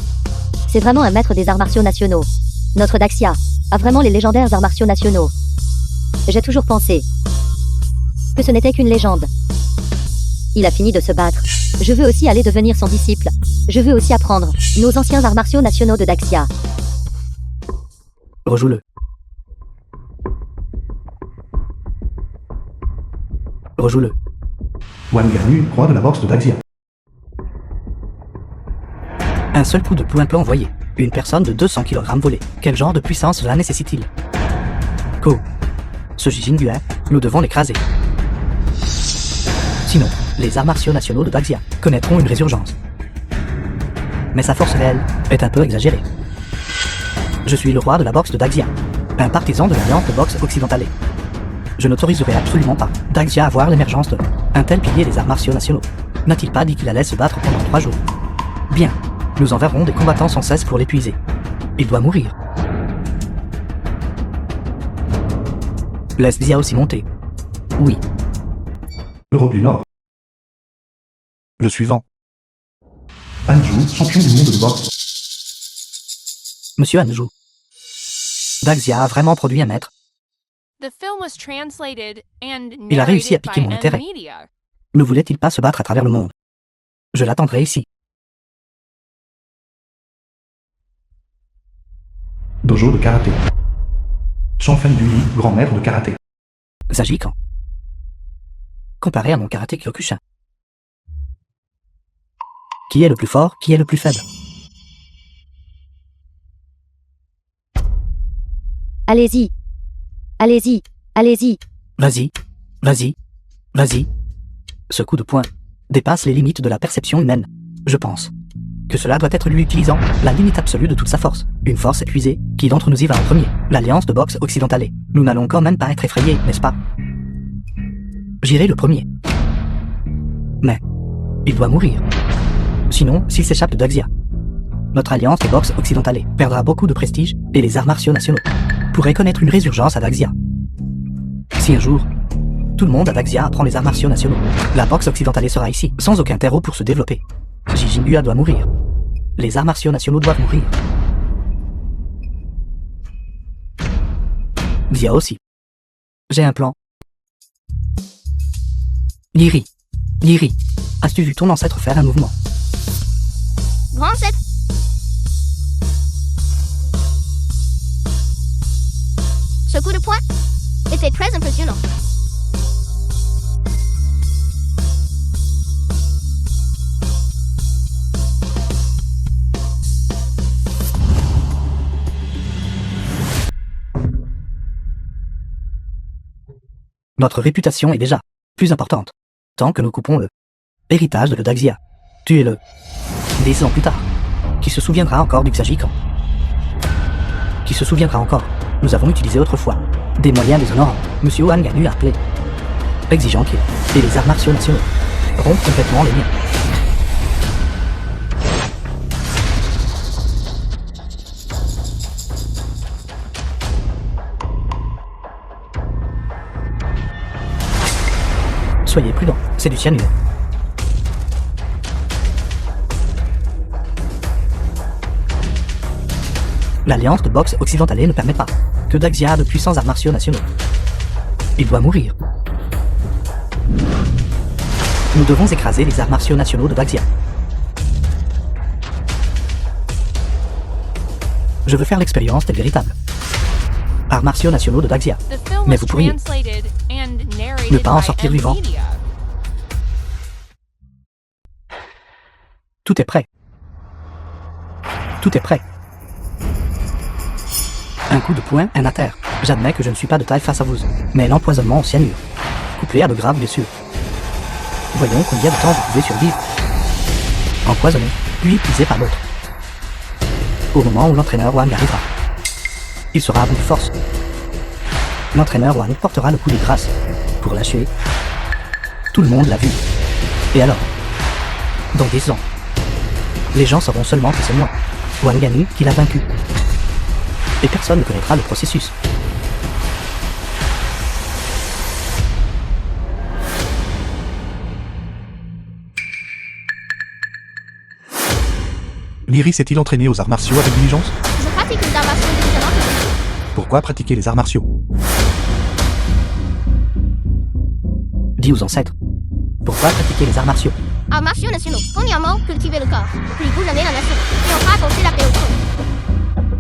C'est vraiment un maître des arts martiaux nationaux. Notre Daxia a vraiment les légendaires arts martiaux nationaux. J'ai toujours pensé que ce n'était qu'une légende. Il a fini de se battre. Je veux aussi aller devenir son disciple. Je veux aussi apprendre nos anciens arts martiaux nationaux de Daxia. Rejoue-le. Rejoue-le. Wanganu, roi de la boxe de Daxia. Un seul coup de poing peut envoyer. Une personne de 200 kg volée. Quel genre de puissance cela nécessite-t-il? Ko. Ce Jijingua, nous devons l'écraser. Sinon, les arts martiaux nationaux de Daxia connaîtront une résurgence. Mais sa force réelle est un peu exagérée. Je suis le roi de la boxe de Daxia, un partisan de l'alliance de boxe occidentale. Je n'autoriserai absolument pas Daxia à voir l'émergence de un tel pilier des arts martiaux nationaux. N'a-t-il pas dit qu'il allait se battre pendant 3 jours? Bien, nous enverrons des combattants sans cesse pour l'épuiser. Il doit mourir. Laisse Dia aussi monter. Oui. Europe du Nord. Le suivant. Anju, champion du monde de boxe. Monsieur Anjou. Daxia a vraiment produit un maître. The film was translated and Il a réussi à narrated piquer by mon intérêt. M-Media. Ne voulait-il pas se battre à travers le monde? Je l'attendrai ici. Dojo de karaté. Chanfen Duli, grand maître de karaté. Zajikan. Comparé à mon karaté Kyokushin. Qui est le plus fort, qui est le plus faible? Allez-y. Allez-y. Allez-y. Vas-y, vas-y, vas-y. Ce coup de poing dépasse les limites de la perception humaine. Je pense que cela doit être lui utilisant la limite absolue de toute sa force. Une force épuisée. Qui d'entre nous y va en premier? L'alliance de boxe occidentale. Nous n'allons quand même pas être effrayés, n'est-ce pas? J'irai le premier. Mais il doit mourir. Sinon, s'il s'échappe de Daxia, notre alliance de boxe occidentale perdra beaucoup de prestige et les arts martiaux nationaux pourraient connaître une résurgence à Daxia. Si un jour, tout le monde à Daxia apprend les arts martiaux nationaux, la boxe occidentale sera ici, sans aucun terreau pour se développer. Jijingua doit mourir. Les arts martiaux nationaux doivent mourir. Xia aussi. J'ai un plan. Yiri. Yiri. As-tu vu ton ancêtre faire un mouvement? Grand ancêtre. Ce coup de poing était très impressionnant. Notre réputation est déjà plus importante, tant que nous coupons le héritage de Daxia. Tu es le 10 ans plus tard. Qui se souviendra encore du Xagikan? Qui se souviendra encore? Nous avons utilisé autrefois des moyens déshonorants. Monsieur Ohan Ganu a appelé exigeant qu'il et les arts martiaux nationaux rompent complètement les liens. Soyez prudents, c'est du cyanure. L'alliance de boxe occidentale ne permet pas que Daxia a de puissants arts martiaux nationaux. Il doit mourir. Nous devons écraser les arts martiaux nationaux de Daxia. Je veux faire l'expérience des véritables arts martiaux nationaux de Daxia. The film Mais was vous pourriez translated and narrated ne pas en by sortir M vivant. Media. Tout est prêt. Tout est prêt. Un coup de poing, un à terre. J'admets que je ne suis pas de taille face à vous, mais l'empoisonnement au cyanure, couplé à de graves blessures. Voyons combien de temps vous pouvez survivre. Empoisonné, puis épuisé par l'autre. Au moment où l'entraîneur Wang arrivera, il sera à bout de force. L'entraîneur Wang portera le coup de grâce pour lâcher. Tout le monde l'a vu. Et alors, dans 10 ans, les gens sauront seulement que c'est moi, Wang Ganu, qui l'a vaincu. Et personne ne connaîtra le processus. Lyri s'est-il entraîné aux arts martiaux avec diligence? Je pratique les arts martiaux différentes. Pourquoi pratiquer les arts martiaux? Dis aux ancêtres. Pourquoi pratiquer les arts martiaux? Arts martiaux nationaux. Premièrement, cultiver le corps. Puis gouverner la nation. Et enfin apporter la paix au monde.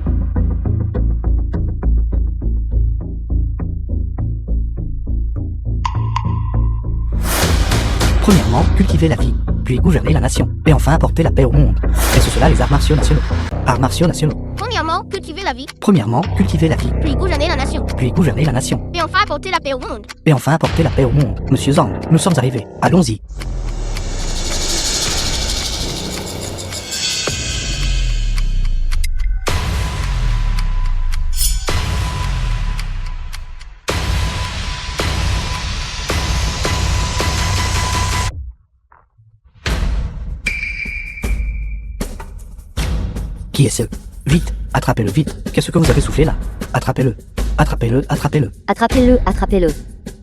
Premièrement, cultiver la vie, puis gouverner la nation, et enfin apporter la paix au monde. Est-ce cela les arts martiaux nationaux? Arts martiaux nationaux. Premièrement, cultiver la vie. Premièrement, cultiver la vie, Puis gouverner la nation. puis gouverner la nation, Et enfin apporter la paix au monde. et enfin apporter la paix au monde. Monsieur Zhang, nous sommes arrivés. Allons-y. Qui est ce? Vite, attrapez-le vite. Qu'est-ce que vous avez soufflé là? Attrapez-le. Attrapez-le, attrapez-le, Attrapez-le, attrapez-le.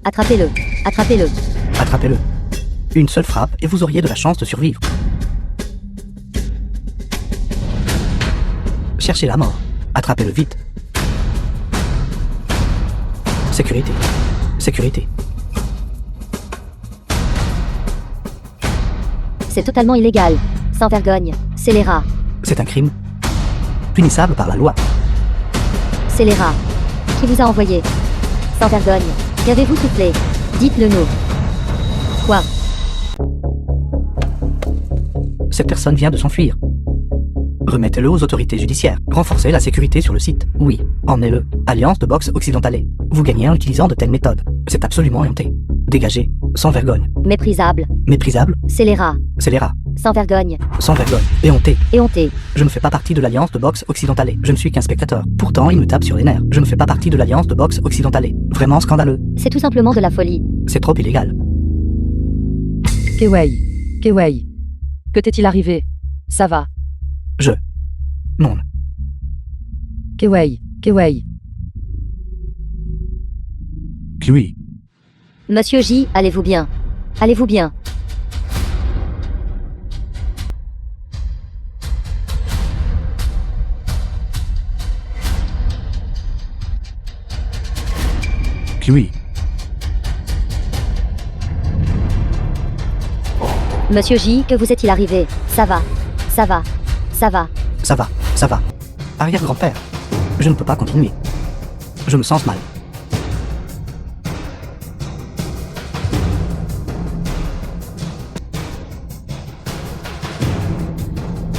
Attrapez-le, attrapez-le. attrapez-le. Une seule frappe et vous auriez de la chance de survivre. Cherchez la mort. Attrapez-le vite. Sécurité. Sécurité. C'est totalement illégal. Sans vergogne. Scélérat. C'est un crime punissable par la loi. Scélérat. Qui vous a envoyé? Sans vergogne. Qu'avez-vous soufflé? Dites-le nous. Quoi? Cette personne vient de s'enfuir. Remettez-le aux autorités judiciaires. Renforcez la sécurité sur le site. Oui, emmenez-le. Alliance de boxe occidentale. Vous gagnez en utilisant de telles méthodes. C'est absolument honté. Dégagez. Sans vergogne. Méprisable. Méprisable. Scélérat. Scélérat. Sans vergogne. Sans vergogne. Et honté. Éhonté. Je ne fais pas partie de l'Alliance de boxe occidentale. Je ne suis qu'un spectateur. Pourtant, il me tape sur les nerfs. Je ne fais pas partie de l'Alliance de boxe occidentale. Vraiment scandaleux. C'est tout simplement de la folie. C'est trop illégal. Kewei. Kewei. Que t'est-il arrivé? Ça va. Non. Kewei. Kewei. Kiwi. Monsieur J, allez-vous bien? Allez-vous bien? Kiwi. Monsieur J, que vous est-il arrivé? Ça va. Ça va. Ça va. Ça va, ça va. Arrière-grand-père, je ne peux pas continuer. Je me sens mal.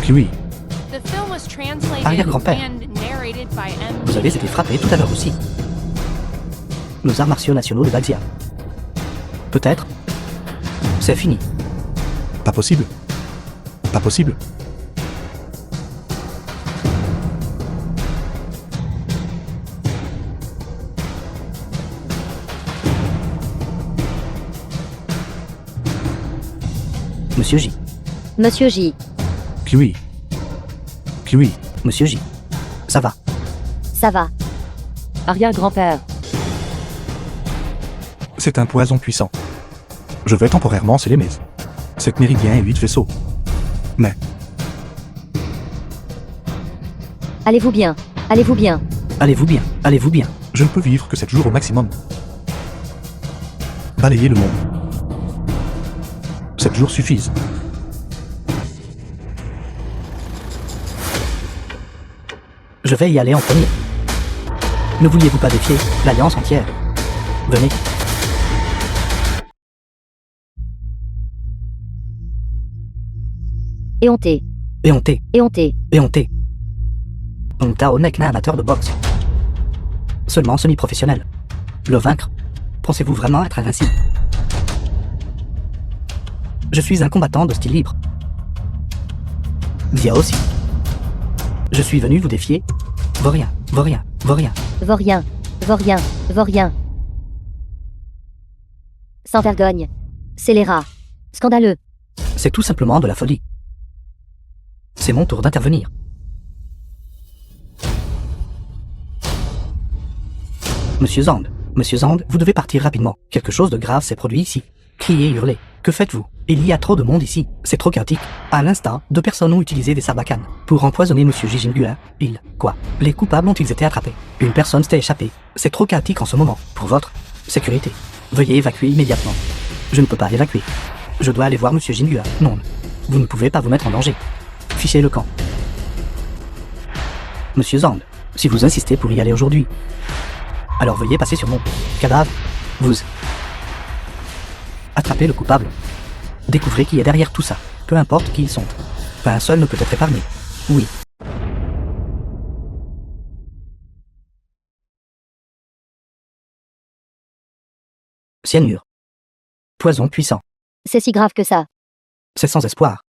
Kiwi. The film was translated Arrière-grand-père. and narrated by M. Vous avez été frappé tout à l'heure aussi. Nos arts martiaux nationaux de Daxia. Peut-être. C'est fini. Pas possible. Pas possible. Monsieur J. Monsieur J. Kiwi. Kiwi. Monsieur J. Ça va. Ça va. Arrière-grand-père. C'est un poison puissant. Je vais temporairement sceller mes 7 méridiens et 8 vaisseaux. Mais, Allez-vous bien? Allez-vous bien? Allez-vous bien, allez-vous bien. je ne peux vivre que 7 jours au maximum. Balayer le monde. 7 jours suffisent. Je vais y aller en premier. Ne vouliez-vous pas défier l'Alliance entière? Venez. Éhonté. Éhonté, Éhonté. éhonté. On t'a honnête qu'un amateur de boxe. Seulement semi-professionnel. Le vaincre? Pensez-vous vraiment être invincible? Je suis un combattant de style libre. Dia aussi. Je suis venu vous défier. Vaurien, vaurien, vaurien. Vaurien. Vaurien. Vaurien. Sans vergogne. Scélérat. Scandaleux. C'est tout simplement de la folie. C'est mon tour d'intervenir. Monsieur Zand, vous devez partir rapidement. Quelque chose de grave s'est produit ici. Criez, hurlez. Que faites-vous? Il y a trop de monde ici. C'est trop chaotique. À l'instant, 2 personnes ont utilisé des sarbacanes pour empoisonner Monsieur Jijinguin. Quoi? Les coupables ont-ils été attrapés? Une personne s'est échappée. C'est trop chaotique en ce moment. Pour votre sécurité, veuillez évacuer immédiatement. Je ne peux pas évacuer. Je dois aller voir Monsieur Jingua. Non. Vous ne pouvez pas vous mettre en danger. Fichez le camp. Monsieur Zand, si vous insistez pour y aller aujourd'hui, alors veuillez passer sur mon cadavre. Vous attrapez le coupable. Découvrez qui est derrière tout ça. Peu importe qui ils sont. Pas un seul ne peut être épargné. Oui. Cyanure. Poison puissant. C'est si grave que ça. C'est sans espoir.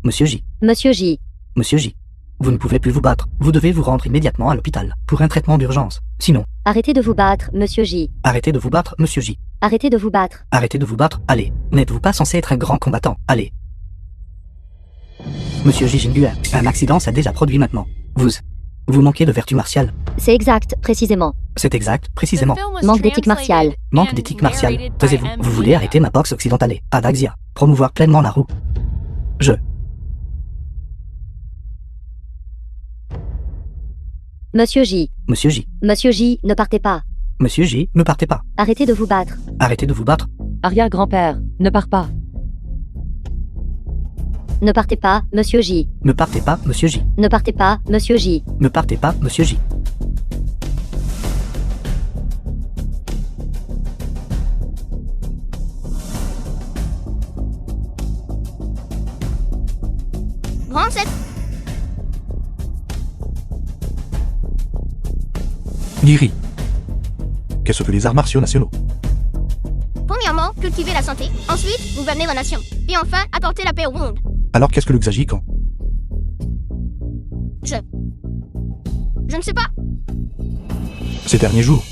Monsieur J. Monsieur J. Monsieur J. Vous ne pouvez plus vous battre. Vous devez vous rendre immédiatement à l'hôpital pour un traitement d'urgence. Sinon, Arrêtez de vous battre, Monsieur J. arrêtez de vous battre, Monsieur J. Arrêtez de vous battre. Arrêtez de vous battre, allez. N'êtes-vous pas censé être un grand combattant? Allez. Monsieur J. Jingua, un accident s'est déjà produit maintenant. Vous manquez de vertu martiale. C'est exact, précisément. C'est exact, précisément. Manque d'éthique martiale. Manque d'éthique martiale. Taisez-vous. Vous voulez arrêter ma boxe occidentale à Daxia. Promouvoir pleinement la roue. Monsieur J. Monsieur J. Monsieur J, ne partez pas. Monsieur J, ne partez pas. Arrêtez de vous battre. Arrêtez de vous battre. Arrière-grand-père. Ne pars pas. Ne partez pas, Monsieur J. Ne partez pas, Monsieur J. Ne partez pas, Monsieur J. Ne partez pas, Monsieur J. Grand 7. Niri. Qu'est-ce que les arts martiaux nationaux? Premièrement, cultiver la santé. Ensuite, gouverner la nation. Et enfin, apporter la paix au monde. Alors qu'est-ce que le Xajikan? Je ne sais pas. Ces derniers jours.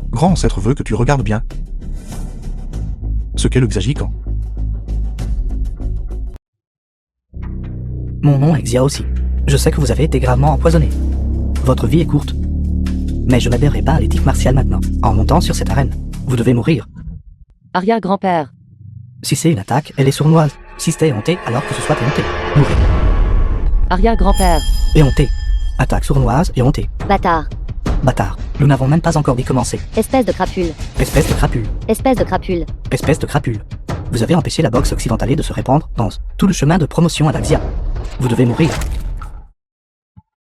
Grand ancêtre veut que tu regardes bien ce qu'est le Xajikan. Mon nom est Xia aussi. Je sais que vous avez été gravement empoisonné. Votre vie est courte. Mais je n'adhérerai pas à l'éthique martiale maintenant. En montant sur cette arène, vous devez mourir. Arrière-grand-père. Si c'est une attaque, elle est sournoise. Si c'est éhonté, alors que ce soit éhonté. Mourez. Arrière-grand-père. Éhonté. Attaque sournoise et hontée. Bâtard. Bâtard. Nous n'avons même pas encore décommencé. Espèce de crapule. Espèce de crapule. Espèce de crapule. Espèce de crapule. Vous avez empêché la boxe occidentale de se répandre dans tout le chemin de promotion à Daxia. Vous devez mourir.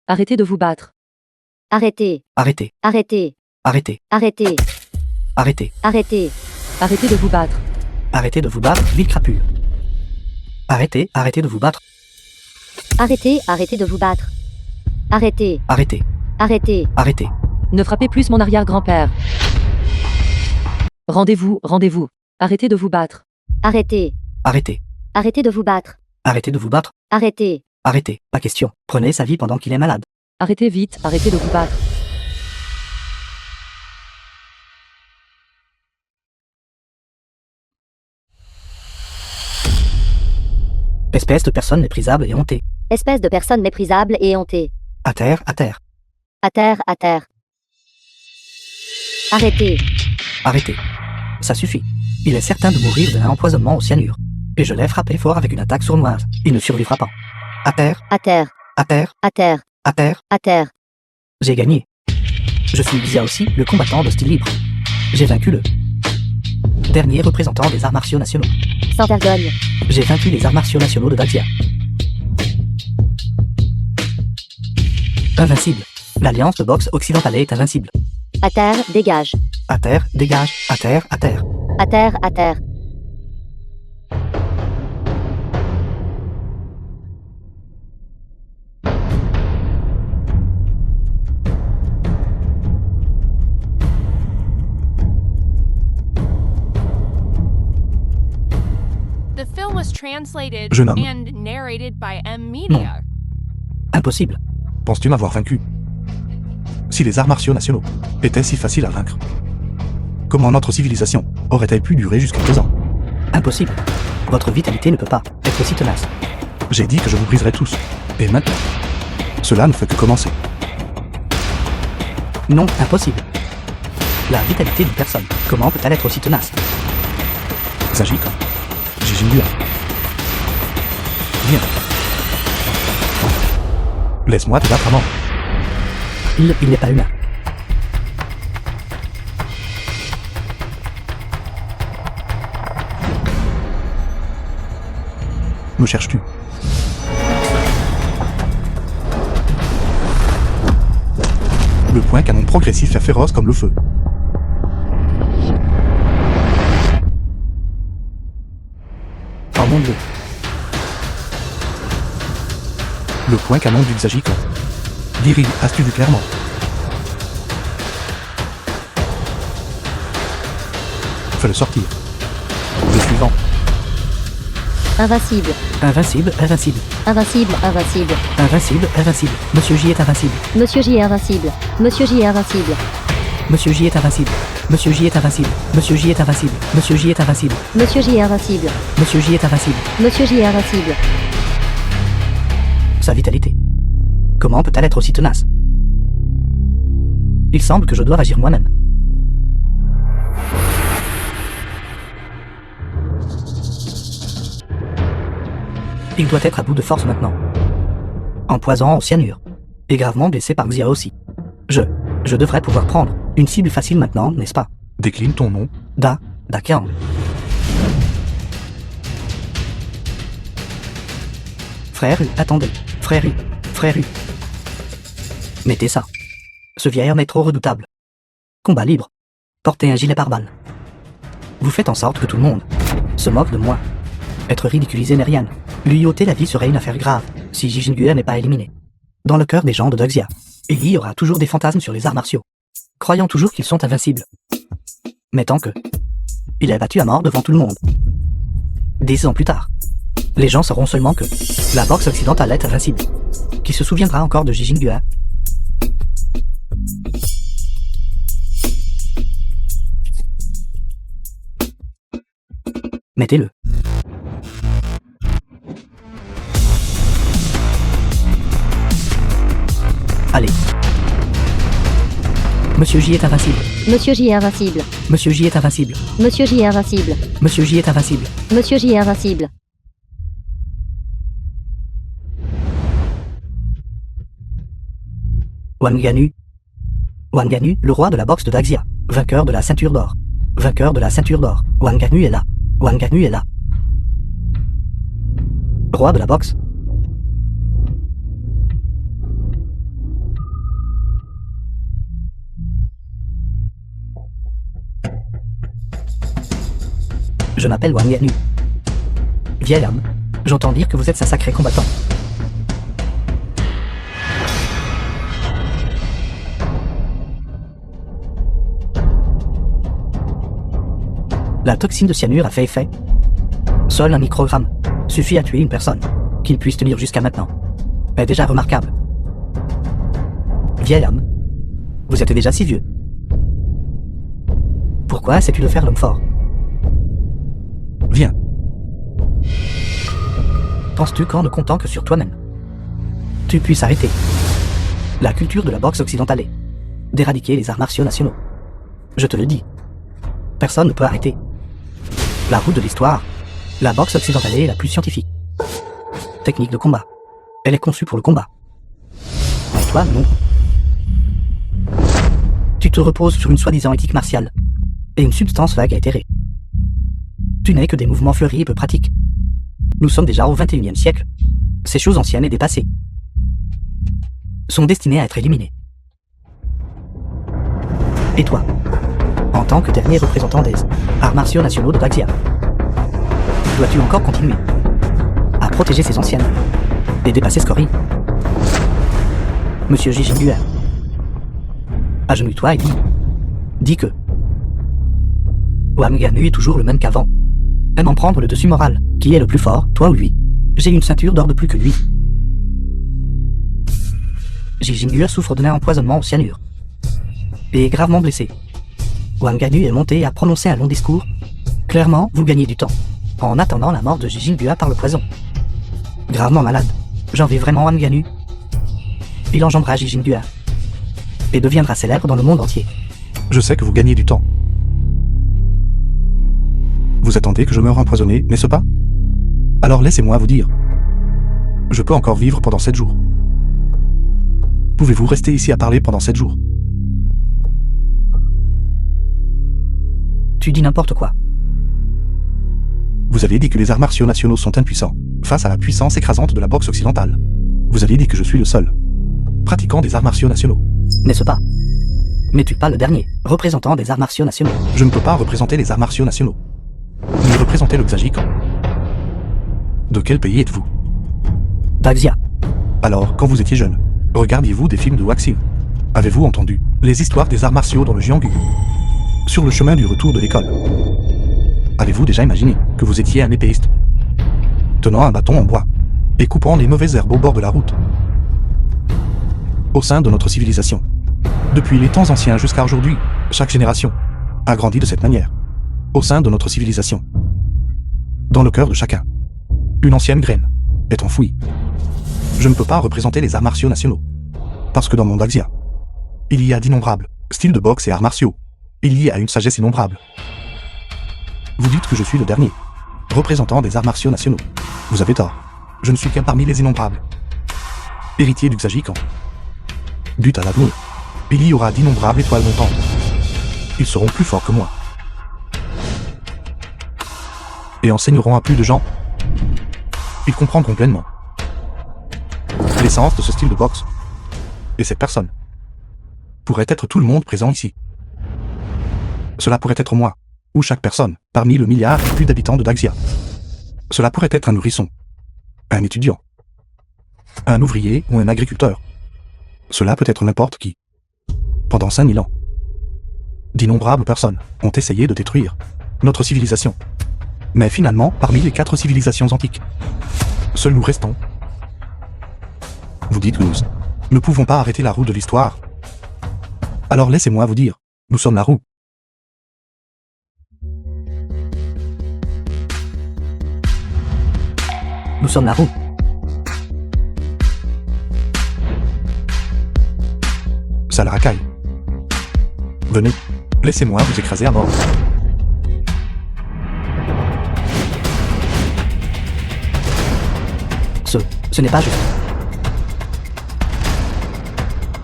Arrêtez de vous battre. Arrêtez. Arrêtez. Arrêtez. Arrêtez. Arrêtez. Arrêtez. Arrêtez. Arrêtez de vous battre. Arrêtez de vous battre, ville crapule. Arrêtez, arrêtez de vous battre. Arrêtez, arrêtez de vous battre. Arrêtez. Arrêtez. Arrêtez. Arrêtez. Ne frappez plus mon arrière-grand-père. Rendez-vous, rendez-vous. Arrêtez de vous battre. Arrêtez. Arrêtez. Arrêtez de vous battre. Arrêtez de vous battre. Arrêtez. Arrêtez. Pas question. Prenez sa vie pendant qu'il est malade. Arrêtez vite, arrêtez de vous battre. Espèce de personne méprisable et hontée. Espèce de personne méprisable et hontée. À terre, à terre. À terre, à terre. Arrêtez. Arrêtez. Ça suffit. Il est certain de mourir d'un empoisonnement au cyanure. Et je l'ai frappé fort avec une attaque sournoise. Il ne survivra pas. À terre, À terre. à terre, À terre. à terre. À terre. J'ai gagné. Je suis Xia aussi, le combattant de style libre. J'ai vaincu le dernier représentant des arts martiaux nationaux. Sans vergogne. J'ai vaincu les arts martiaux nationaux de Daxia. Invincible. L'alliance de boxe occidentale est invincible. À terre, dégage. À terre, dégage. À terre, à terre. À terre, à terre. The film was translated Jeune homme. and narrated by M Media. Impossible. Penses-tu m'avoir vaincu? Si les arts martiaux nationaux étaient si faciles à vaincre, comment notre civilisation aurait-elle pu durer jusqu'à présent? Impossible. Votre vitalité ne peut pas être aussi tenace. J'ai dit que je vous briserais tous. Et maintenant, cela ne fait que commencer. Non, impossible. La vitalité d'une personne, comment peut-elle être aussi tenace? Zajika. Jijinguan. Viens. Laisse-moi te battre à mort. Il n'est pas humain. Me cherches-tu? Le point canon progressif est féroce comme le feu. Oh mon Dieu. Le point canon du Xajika. Dirige, as-tu vu clairement? Fais-le sortir. Le suivant. Invincible. Invincible, invincible. Invincible, invincible. Invincible, invincible. Monsieur J est invincible. Monsieur J est invincible. Monsieur J est invincible. Monsieur J est invincible. Monsieur J est invincible. Monsieur J est invincible. Monsieur J est invincible. Monsieur J est invincible. Monsieur J est invincible. Monsieur J est invincible. Sa vitalité. Comment peut-elle être aussi tenace? Il semble que je dois agir moi-même. Il doit être à bout de force maintenant. Empoisonnant au cyanure. Et gravement blessé par Xia aussi. Je devrais pouvoir prendre une cible facile maintenant, n'est-ce pas? Décline ton nom. Dakiang. Frère U, attendez. Frère U. Frère U. Mettez ça. Ce vieil homme est trop redoutable. Combat libre. Portez un gilet pare-balles. Vous faites en sorte que tout le monde se moque de moi. Être ridiculisé n'est rien. Lui ôter la vie serait une affaire grave, si Jijinguan n'est pas éliminé. Dans le cœur des gens de Daxia, il y aura toujours des fantasmes sur les arts martiaux, croyant toujours qu'ils sont invincibles. Mais tant que il est battu à mort devant tout le monde. 10 ans plus tard, les gens sauront seulement que la boxe occidentale est invincible. Qui se souviendra encore de Jijinguan? Mettez-le. Allez. Monsieur J est invincible. Monsieur J est invincible. Monsieur J est invincible. Monsieur J est invincible. Monsieur J est invincible. Monsieur J est invincible. Wanganu. Wanganu, le roi de la boxe de Daxia. Vainqueur de la ceinture d'or. Vainqueur de la ceinture d'or. Wanganu est là. Wanganu est là. Roi de la boxe. Je m'appelle Wanganu. Vieil homme, j'entends dire que vous êtes un sacré combattant. La toxine de cyanure a fait effet. Seul un microgramme suffit à tuer une personne. Qu'il puisse tenir jusqu'à maintenant est déjà remarquable. Vieil homme, vous êtes déjà si vieux. Pourquoi essaies-tu de faire l'homme fort? Viens. Penses-tu qu'en ne comptant que sur toi-même, tu puisses arrêter la culture de la boxe occidentale, d'éradiquer les arts martiaux nationaux? Je te le dis, personne ne peut arrêter la route de l'histoire. La boxe occidentale est la plus scientifique. Technique de combat. Elle est conçue pour le combat. Mais toi, non. Tu te reposes sur une soi-disant éthique martiale et une substance vague et éthérée. Tu n'es que des mouvements fleuris et peu pratiques. Nous sommes déjà au XXIe siècle. Ces choses anciennes et dépassées sont destinées à être éliminées. Et toi, en tant que dernier représentant des arts martiaux nationaux de Daxia, dois-tu encore continuer à protéger ces anciennes et dépasser Scori? Monsieur Jijinguer, agenouille-toi et dis que Wanganu est toujours le même qu'avant. Aime en prendre le dessus moral. Qui est le plus fort, toi ou lui? J'ai une ceinture d'or de plus que lui. Jijinguer souffre d'un empoisonnement au cyanure et est gravement blessé. Wanganu est monté et a prononcé un long discours. Clairement, vous gagnez du temps en attendant la mort de Jijinguer par le poison. Gravement malade, j'envie vraiment Wanganu. Il enjambera Jijinguer et deviendra célèbre dans le monde entier. Je sais que vous gagnez du temps. Vous attendez que je meure empoisonné, n'est-ce pas? Alors laissez-moi vous dire. Je peux encore vivre pendant 7 jours. Pouvez-vous rester ici à parler pendant 7 jours? Tu dis n'importe quoi. Vous avez dit que les arts martiaux nationaux sont impuissants face à la puissance écrasante de la boxe occidentale. Vous avez dit que je suis le seul pratiquant des arts martiaux nationaux. N'est-ce pas? N'es-tu pas le dernier représentant des arts martiaux nationaux? Je ne peux pas représenter les arts martiaux nationaux. Ni représenter le Xiajikan. De quel pays êtes-vous? Daxia. Alors, quand vous étiez jeune, regardiez-vous des films de Waxing? Avez-vous entendu les histoires des arts martiaux dans le Jianghu? Sur le chemin du retour de l'école? Avez-vous déjà imaginé que vous étiez un épéiste, tenant un bâton en bois et coupant les mauvaises herbes au bord de la route? Au sein de notre civilisation, depuis les temps anciens jusqu'à aujourd'hui, chaque génération a grandi de cette manière. Au sein de notre civilisation, dans le cœur de chacun, une ancienne graine est enfouie. Je ne peux pas représenter les arts martiaux nationaux, parce que dans mon Daxia, il y a d'innombrables styles de boxe et arts martiaux. Il y a une sagesse innombrable. Vous dites que je suis le dernier représentant des arts martiaux nationaux. Vous avez tort. Je ne suis qu'un parmi les innombrables héritiers du Xiajikan. But à l'avenir, il y aura d'innombrables étoiles montantes. Ils seront plus forts que moi et enseigneront à plus de gens. Ils comprendront pleinement l'essence de ce style de boxe. Et cette personne pourrait être tout le monde présent ici. Cela pourrait être moi, ou chaque personne, parmi le milliard et plus d'habitants de Daxia. Cela pourrait être un nourrisson, un étudiant, un ouvrier ou un agriculteur. Cela peut être n'importe qui. Pendant 5000 ans, d'innombrables personnes ont essayé de détruire notre civilisation. Mais finalement, parmi les 4 civilisations antiques, seuls nous restons. Vous dites que nous ne pouvons pas arrêter la roue de l'histoire. Alors laissez-moi vous dire, nous sommes la roue. Nous sommes la roue. Ça la racaille. Venez, laissez-moi vous écraser à mort. Ce n'est pas juste.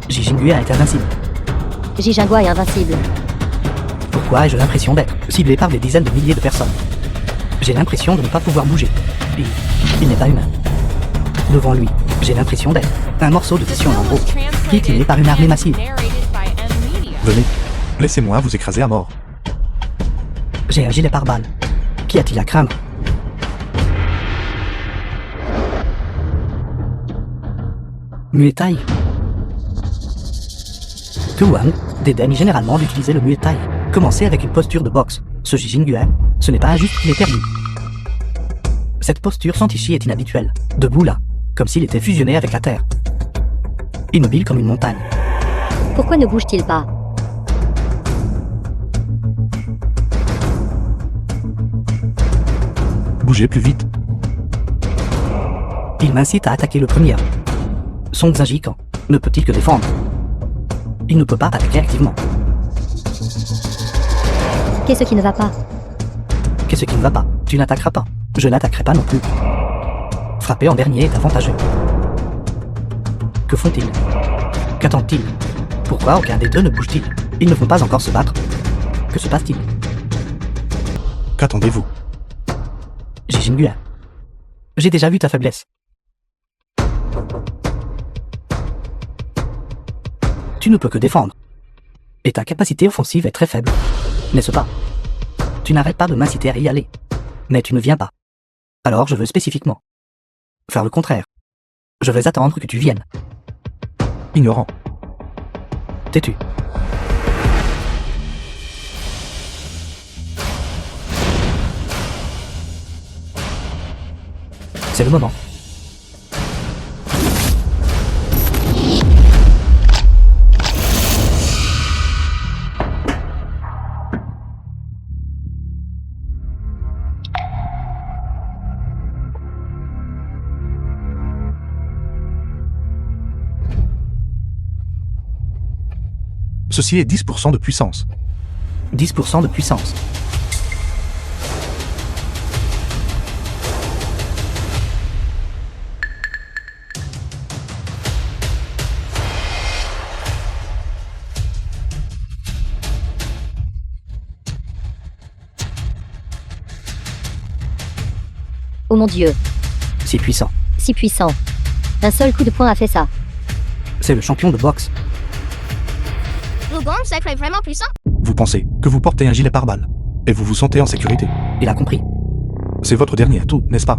Ji Jingue est invincible. Ji Jinghua est invincible. Pourquoi ai-je l'impression d'être ciblé par des dizaines de milliers de personnes? J'ai l'impression de ne pas pouvoir bouger. Il n'est pas humain. Devant lui, j'ai l'impression d'être un morceau de The tissu en film lambeaux, was translated piétiné par une armée and massive. narrated by M-Media. Venez, laissez-moi vous écraser à mort. J'ai un gilet pare-balles. Qu'y a-t-il à craindre? Muay Thai. Que Wang dédaigne généralement d'utiliser le Muay Thai. Commencer avec une posture de boxe. Ce Ji Jingue, ce n'est pas injuste qu'il ait perdu. Cette posture sans Tichi est inhabituelle. Debout là, comme s'il était fusionné avec la terre. Immobile comme une montagne. Pourquoi ne bouge-t-il pas? Bougez plus vite. Il m'incite à attaquer le premier. Son Xinjiang ne peut-il que défendre? Il ne peut pas attaquer activement. Qu'est-ce qui ne va pas? Qu'est-ce qui ne va pas? Tu n'attaqueras pas. Je n'attaquerai pas non plus. Frapper en dernier est avantageux. Que font-ils? Qu'attendent-ils? Pourquoi aucun des deux ne bouge-t-il? Ils ne vont pas encore se battre. Que se passe-t-il? Qu'attendez-vous? Ji Jingue. J'ai déjà vu ta faiblesse. Tu ne peux que défendre. Et ta capacité offensive est très faible. N'est-ce pas? Tu n'arrêtes pas de m'inciter à y aller. Mais tu ne viens pas. Alors je veux spécifiquement faire le contraire. Je vais attendre que tu viennes. Ignorant. Tais-tu. C'est le moment. Ceci est 10% de puissance. 10% de puissance. Oh mon Dieu, Si puissant. si puissant. Un seul coup de poing a fait ça. C'est le champion de boxe. Wukong, c'est vraiment puissant. Vous pensez que vous portez un gilet pare-balles et vous vous sentez en sécurité. Il a compris. C'est votre dernier atout, n'est-ce pas?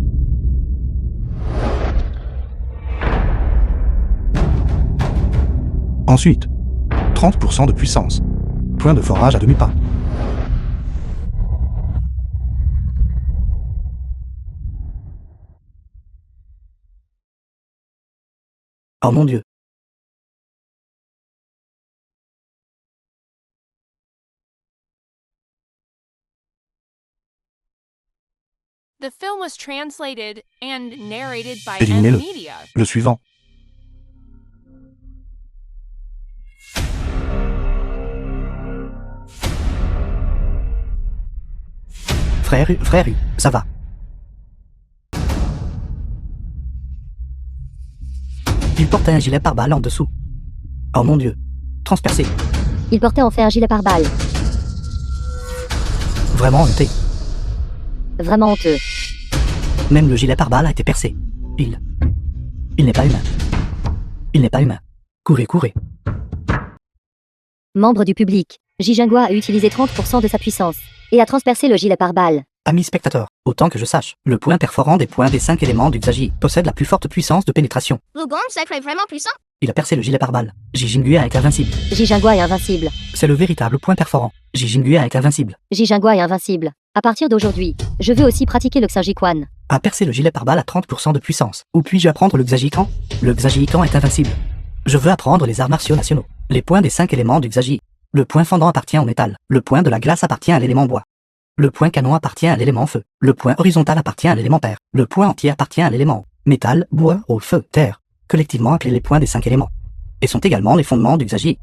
Ensuite, 30% de puissance. Point de forage à demi-pas. Oh mon Dieu. The film was translated and narrated by Éliminez-le. M-Media. Le suivant. Frère U, ça va. Il portait un gilet pare-balles en dessous. Oh mon Dieu. Transpercé. Il portait en fait un gilet pare-balles. Vraiment honté. Vraiment honteux. Même le gilet pare-balles a été percé. Il n'est pas humain. Il n'est pas humain. Courez, courez. Membre du public, Ji Jinghua a utilisé 30% de sa puissance et a transpercé le gilet pare-balles. Amis spectateurs, autant que je sache, le point perforant des points des 5 éléments du Xagi possède la plus forte puissance de pénétration. Wukong, c'est vraiment puissant. Il a percé le gilet pare-balles. Ji Jingue est invincible. Ji Jinghua est invincible. C'est le véritable point perforant. Ji Jingue est invincible. Ji Jinghua est invincible. À partir d'aujourd'hui, je veux aussi pratiquer le Xinjiquan. A percé le gilet pare-balles à 30% de puissance. Où puis-je apprendre le Xajikan? Le Xajikan est invincible. Je veux apprendre les arts martiaux nationaux. Les points des 5 éléments du Xagi. Le point fendant appartient au métal. Le point de la glace appartient à l'élément bois. Le point canon appartient à l'élément feu. Le point horizontal appartient à l'élément terre. Le point entier appartient à l'élément métal, bois, eau, feu, terre. Collectivement appelés les points des 5 éléments. Et sont également les fondements du Xagi.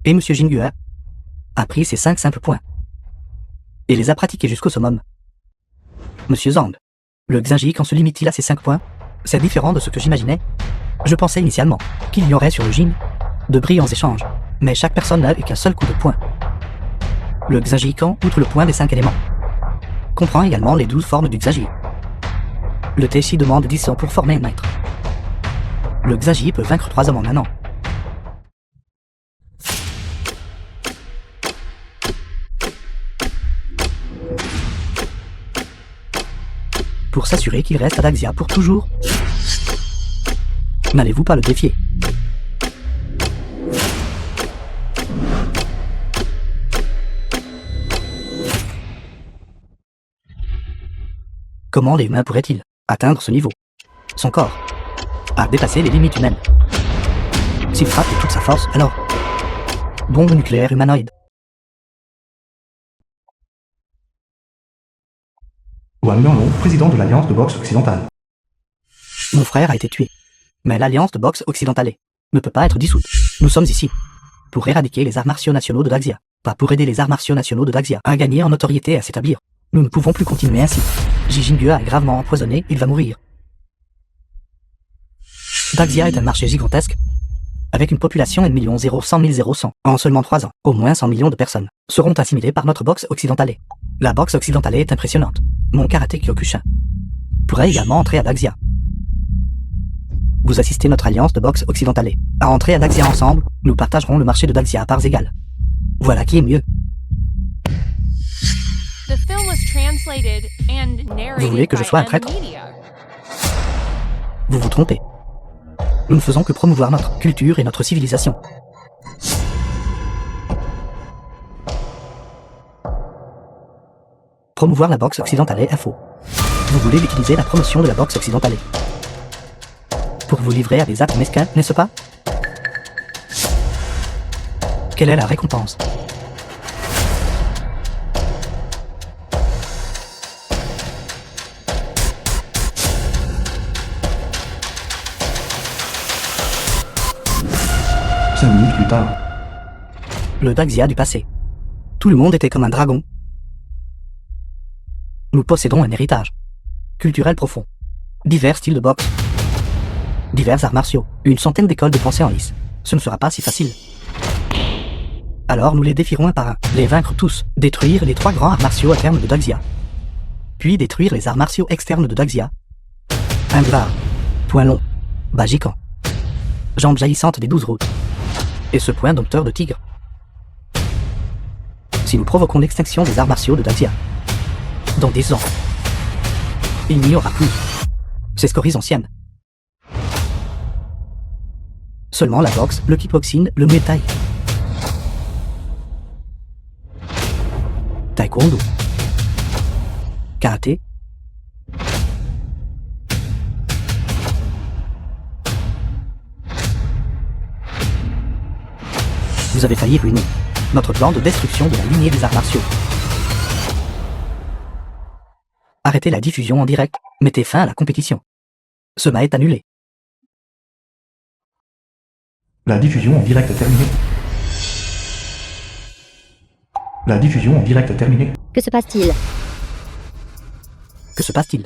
Et M. Jingue a pris ces 5 simples points. Et les a pratiqués jusqu'au summum. Monsieur Zhang, le Xinji quand se limite-t-il à ces 5 points? C'est différent de ce que j'imaginais. Je pensais initialement qu'il y aurait sur le Jin De brillants échanges. Mais chaque personne n'a eu qu'un seul coup de poing. Le Xajikan, outre le point des 5 éléments, comprend également les 12 formes du Xaji. Le Teishi demande 10 ans pour former un maître. Le Xaji peut vaincre 3 hommes en un an. Pour s'assurer qu'il reste à Daxia pour toujours, n'allez-vous pas le défier? Comment les humains pourraient-ils atteindre ce niveau? Son corps a dépassé les limites humaines. S'il frappe de toute sa force, alors bombe nucléaire humanoïde. Wang Yanlong, président de l'Alliance de boxe occidentale. Mon frère a été tué. Mais l'Alliance de boxe occidentale ne peut pas être dissoute. Nous sommes ici pour éradiquer les arts martiaux nationaux de Daxia, pas pour aider les arts martiaux nationaux de Daxia à gagner en notoriété et à s'établir. Nous ne pouvons plus continuer ainsi. Jijinghua est gravement empoisonné, il va mourir. Daxia est un marché gigantesque, avec une population de 100 En seulement 3 ans, au moins 100 millions de personnes seront assimilées par notre boxe occidentale. La boxe occidentale est impressionnante. Mon karaté Kyokushin pourrait également entrer à Daxia. Vous assistez notre alliance de boxe occidentale. À entrer à Daxia ensemble, nous partagerons le marché de Daxia à parts égales. Voilà qui est mieux. The film was translated and narrated Vous voulez que je by sois un traître? M-Media. Vous vous trompez. Nous ne faisons que promouvoir notre culture et notre civilisation. Promouvoir la boxe occidentale est faux. Vous voulez utiliser la promotion de la boxe occidentale pour vous livrer à des actes mesquins, n'est-ce pas? Quelle est la récompense? Cinq minutes plus tard. Le Daxia du passé. Tout le monde était comme un dragon. Nous possédons un héritage culturel profond. Divers styles de boxe. Divers arts martiaux. Une centaine d'écoles de pensée en lice. Ce ne sera pas si facile. Alors nous les défierons un par un. Les vaincre tous. Détruire les 3 grands arts martiaux internes de Daxia. Puis détruire les arts martiaux externes de Daxia. Ingvar. Poing long. Bajikan. Jambes jaillissantes des 12 routes. Et ce point dompteur de tigre. Si nous provoquons l'extinction des arts martiaux de Daxia, dans 10 ans, il n'y aura plus ces scories anciennes. Seulement la boxe, le kickboxing, le muay thai, taekwondo, karaté, vous avez failli ruiner notre plan de destruction de la lignée des arts martiaux. Arrêtez la diffusion en direct, mettez fin à la compétition. Ce match est annulé. La diffusion en direct est terminée. La diffusion en direct est terminée. Que se passe-t-il? Que se passe-t-il?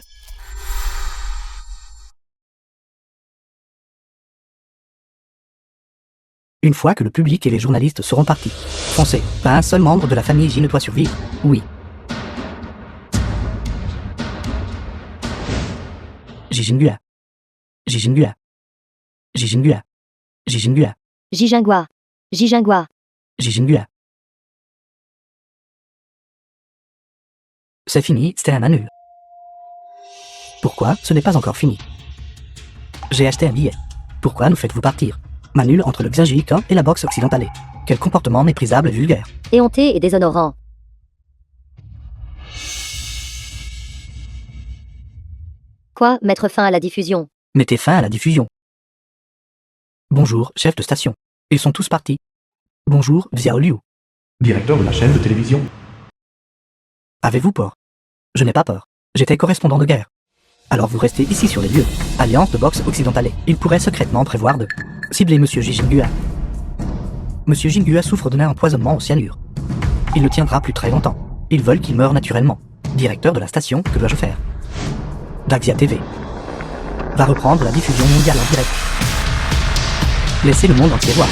Une fois que le public et les journalistes seront partis, foncez, pas un seul membre de la famille J ne doit survivre, oui. Jijinghua. Jijinghua. Jijinghua. Jijinghua. Jijinghua. Jijinghua. Jijinghua. C'est fini, c'était un annul. Pourquoi ce n'est pas encore fini? J'ai acheté un billet. Pourquoi nous faites-vous partir? M'annule entre le Xinjiang et la boxe occidentale. Quel comportement méprisable et vulgaire. Éhonté et déshonorant. Quoi, mettre fin à la diffusion? Mettez fin à la diffusion. Bonjour, chef de station. Ils sont tous partis. Bonjour, Xiao Liu. Directeur de la chaîne de télévision. Avez-vous peur? Je n'ai pas peur. J'étais correspondant de guerre. Alors vous restez ici sur les lieux. Alliance de boxe occidentale. Il pourrait secrètement prévoir de cibler Monsieur Jijinghua. Monsieur Jinghua souffre d'un empoisonnement au cyanure. Il ne tiendra plus très longtemps. Ils veulent qu'il meure naturellement. Directeur de la station, que dois-je faire? Daxia TV va reprendre la diffusion mondiale en direct. Laissez le monde entier voir.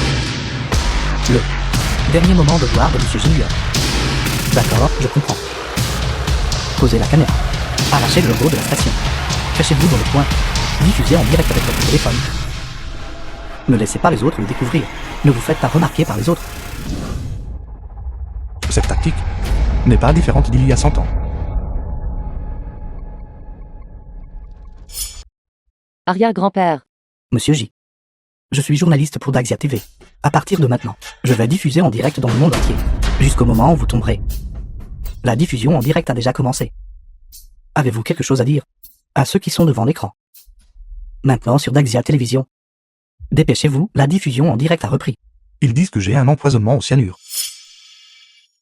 Le dernier moment de gloire de Monsieur Jingua. D'accord, je comprends. Posez la caméra. Arrachez le logo de la station. Cachez-vous dans le coin. Diffusez en direct avec votre téléphone. Ne laissez pas les autres le découvrir. Ne vous faites pas remarquer par les autres. Cette tactique n'est pas différente d'il y a 100 ans. Arrière-grand-père. Monsieur J. Je suis journaliste pour Daxia TV. À partir de maintenant, je vais diffuser en direct dans le monde entier, jusqu'au moment où vous tomberez. La diffusion en direct a déjà commencé. Avez-vous quelque chose à dire à ceux qui sont devant l'écran? Maintenant sur Daxia Télévision. Dépêchez-vous, la diffusion en direct a repris. Ils disent que j'ai un empoisonnement au cyanure.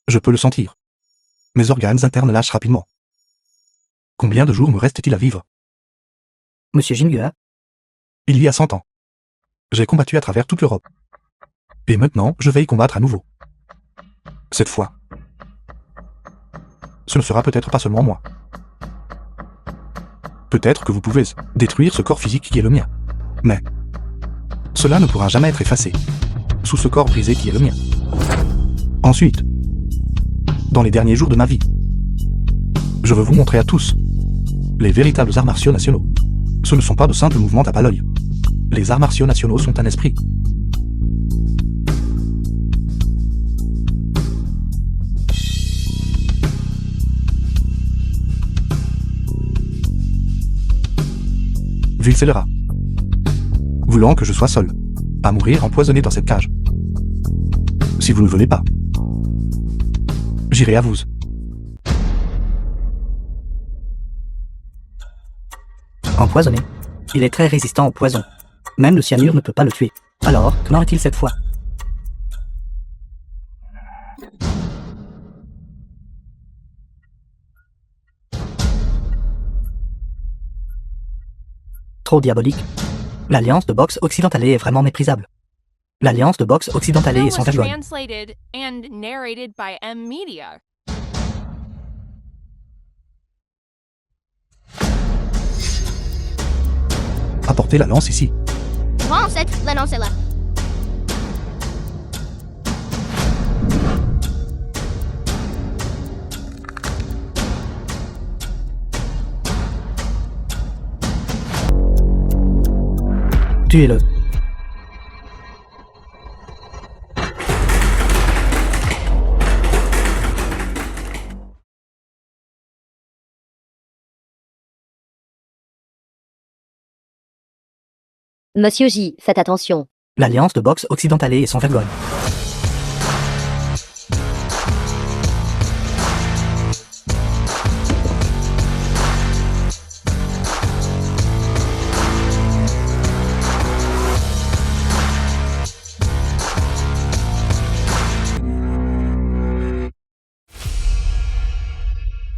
Je peux le sentir. Mes organes internes lâchent rapidement. Combien de jours me reste-t-il à vivre? Monsieur Jingua, Il y a 100 ans. J'ai combattu à travers toute l'Europe. Et maintenant, je vais y combattre à nouveau. Cette fois, ce ne sera peut-être pas seulement moi. Peut-être que vous pouvez détruire ce corps physique qui est le mien. Mais cela ne pourra jamais être effacé sous ce corps brisé qui est le mien. Ensuite, dans les derniers jours de ma vie, je veux vous montrer à tous les véritables arts martiaux nationaux. Ce ne sont pas de simples mouvements tape à l'œil. Les arts martiaux nationaux sont un esprit. Ville scélérat. Voulant que je sois seul, à mourir empoisonné dans cette cage. Si vous ne venez pas, j'irai à vous. empoisonné. Il est très résistant au poison. Même le cyanure ne peut pas le tuer. Alors, qu'en est-il cette fois? Trop diabolique. L'alliance de boxe occidentalée est vraiment méprisable. L'alliance de boxe The occidentalée film est sans was vergogne. translated and narrated by M Media. Apportez la lance ici. Bon, ancêtre, l'annonce est là. Tuez-le. Monsieur J, faites attention. L'alliance de boxe occidentalée est sans vergogne.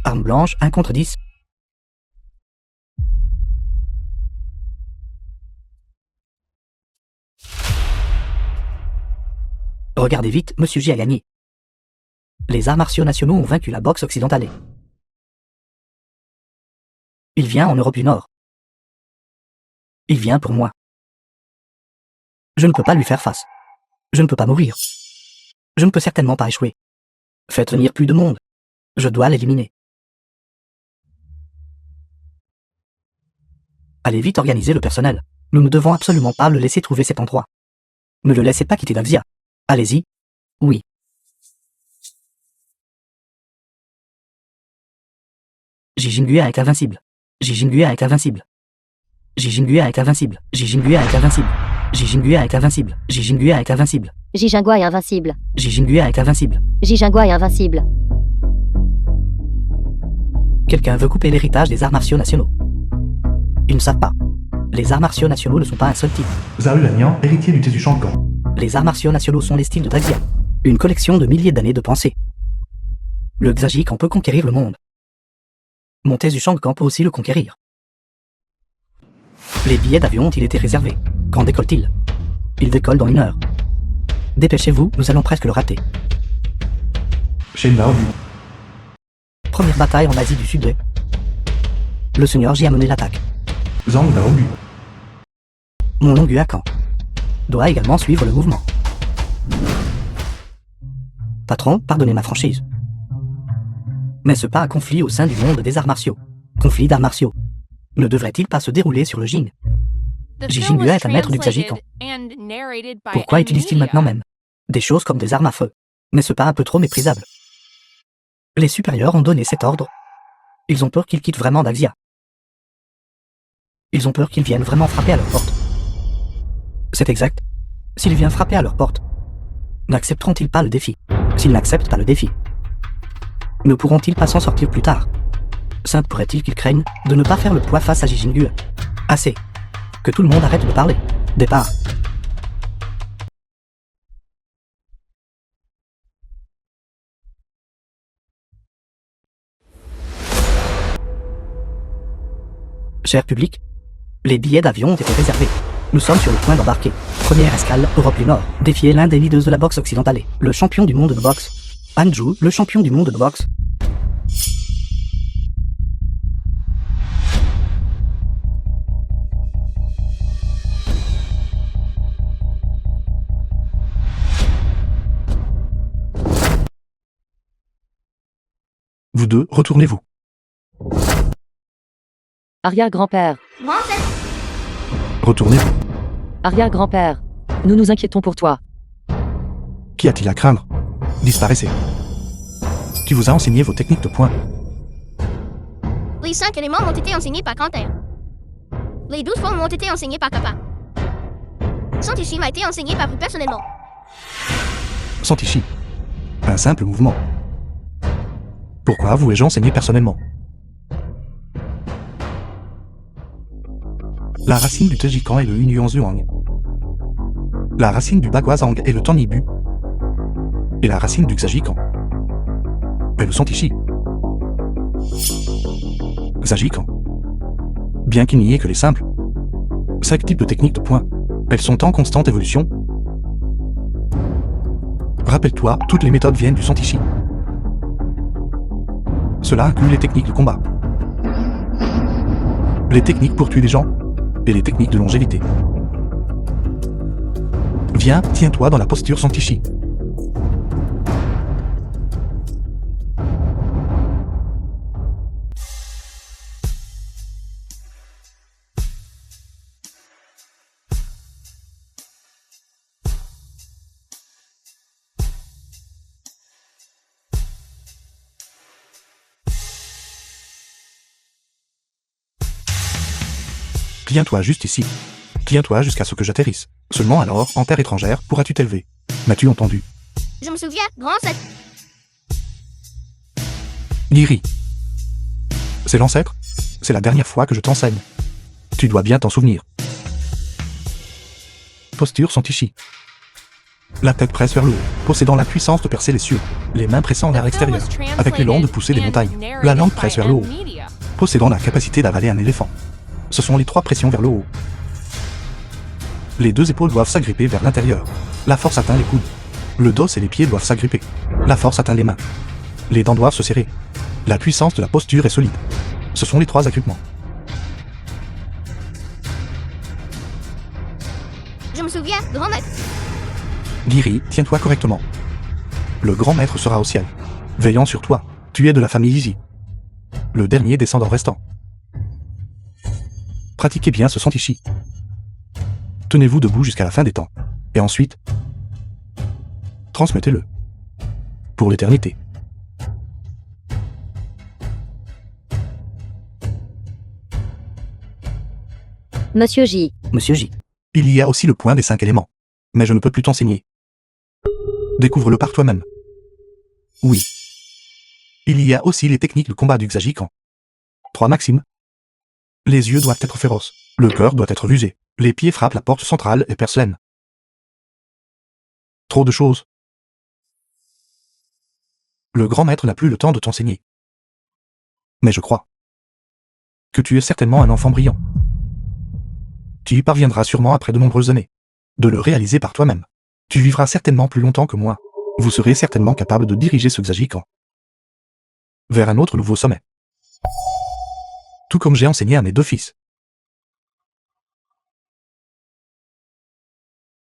Arme blanche, 1 contre 10. Regardez vite, Monsieur J a gagné. Les arts martiaux nationaux ont vaincu la boxe occidentalée. Il vient en Europe du Nord. Il vient pour moi. Je ne peux pas lui faire face. Je ne peux pas mourir. Je ne peux certainement pas échouer. Faites venir plus de monde. Je dois l'éliminer. Allez vite organiser le personnel. Nous ne devons absolument pas le laisser trouver cet endroit. Ne le laissez pas quitter Daxia. Allez-y. Oui. Jijingua est invincible. Jijingua est invincible. Jijingua est invincible. Jijingua est invincible. Jijingua est invincible. Jijingua est invincible. Jijingua est invincible. Jijingua est invincible. Jijingua est invincible. Quelqu'un veut couper l'héritage des arts martiaux nationaux. Ils ne savent pas. Les arts martiaux nationaux ne sont pas un seul type. Zaru Lanyan, héritier du Tésu Shankan. Les arts martiaux nationaux sont les styles de Daxia. Une collection de milliers d'années de pensée. Le Xiajikan peut conquérir le monde. Mon Tésu Shankan peut aussi le conquérir. Les billets d'avion ont-ils été réservés? Quand décolle-t-il? Il décolle dans 1 heure. Dépêchez-vous, nous allons presque le rater. Shen Laobu. Première bataille en Asie du Sud-Est. Le Seigneur J a mené l'attaque. Zhang Laobu. Mon Longuakan doit également suivre le mouvement. Patron, pardonnez ma franchise. Mais ce pas un conflit au sein du monde des arts martiaux. Conflit d'arts martiaux. Ne devrait-il pas se dérouler sur le Jing? The Ji film Xingyu was est un maître du Xiajikan. translated and narrated by Pourquoi utilise-t-il M-Media. maintenant même des choses comme des armes à feu? Mais ce pas un peu trop méprisable. Les supérieurs ont donné cet ordre. Ils ont peur qu'il quitte vraiment Daxia. Ils ont peur qu'il vienne vraiment frapper à leur porte. C'est exact. S'il vient frapper à leur porte, n'accepteront-ils pas le défi? S'ils n'acceptent pas le défi, ne pourront-ils pas s'en sortir plus tard? Simple pourrait-il qu'ils craignent de ne pas faire le poids face à Ji Xingyu. Assez. Que tout le monde arrête de parler. Départ. Cher public, les billets d'avion ont été réservés. Nous sommes sur le point d'embarquer. Première escale, Europe du Nord. Défier l'un des leaders de la boxe occidentale. Le champion du monde de boxe. Anju, le champion du monde de boxe. Vous deux, retournez-vous. Arrière-grand-père. Grand-père, Retournez-vous. Arrière-grand-père. Nous nous inquiétons pour toi. Qu'y a-t-il à craindre? Disparaissez. Tu vous as enseigné vos techniques de poing. les 5 éléments m'ont été enseignés par Canter. Les 12 formes m'ont été enseignées par Kappa. Santishi m'a été enseigné par vous personnellement. Santishi. Un simple mouvement. Pourquoi vous ai-je enseigné personnellement? La racine du Tejikan est le Yunyuan. La racine du Bagwazang est le Tanibu. Et la racine du Xajikan est le Santishi. Xajikan. Bien qu'il n'y ait que les simples 5 types de techniques de poing, elles sont en constante évolution. Rappelle-toi, toutes les méthodes viennent du Santishi. Cela inclut les techniques de combat, les techniques pour tuer des gens, et les techniques de longévité. Viens, tiens-toi dans la posture Santishi. Tiens-toi juste ici. Tiens-toi jusqu'à ce que j'atterrisse. Seulement alors, en terre étrangère, pourras-tu t'élever. M'as-tu entendu? Je me souviens, grand 7. Niri. C'est l'ancêtre? C'est la dernière fois que je t'enseigne. Tu dois bien t'en souvenir. Posture Santishi. La tête presse vers le haut, possédant la puissance de percer les cieux. Les mains pressant vers l'extérieur, avec les langues poussées des montagnes. La langue presse vers le haut, possédant la capacité d'avaler un éléphant. Ce sont les 3 pressions vers le haut. Les 2 épaules doivent s'agripper vers l'intérieur. La force atteint les coudes. Le dos et les pieds doivent s'agripper. La force atteint les mains. Les dents doivent se serrer. La puissance de la posture est solide. Ce sont les 3 agrippements. Je me souviens, grand maître. Giri, tiens-toi correctement. Le grand maître sera au ciel, veillant sur toi. Tu es de la famille Izi. Le dernier descendant restant. Pratiquez bien ce Santishi. Tenez-vous debout jusqu'à la fin des temps. Et ensuite, transmettez-le. Pour l'éternité. Monsieur J. Monsieur J. Il y a aussi le point des 5 éléments. Mais je ne peux plus t'enseigner. Découvre-le par toi-même. Oui. Il y a aussi les techniques de combat du Xajikan. 3 maximes. Les yeux doivent être féroces. Le cœur doit être rusé. Les pieds frappent la porte centrale et percent l'aine. Trop de choses. Le grand maître n'a plus le temps de t'enseigner. Mais je crois que tu es certainement un enfant brillant. Tu y parviendras sûrement après de nombreuses années. De le réaliser par toi-même. Tu vivras certainement plus longtemps que moi. Vous serez certainement capable de diriger ce Xajikan vers un autre nouveau sommet. Tout comme j'ai enseigné à mes 2 fils.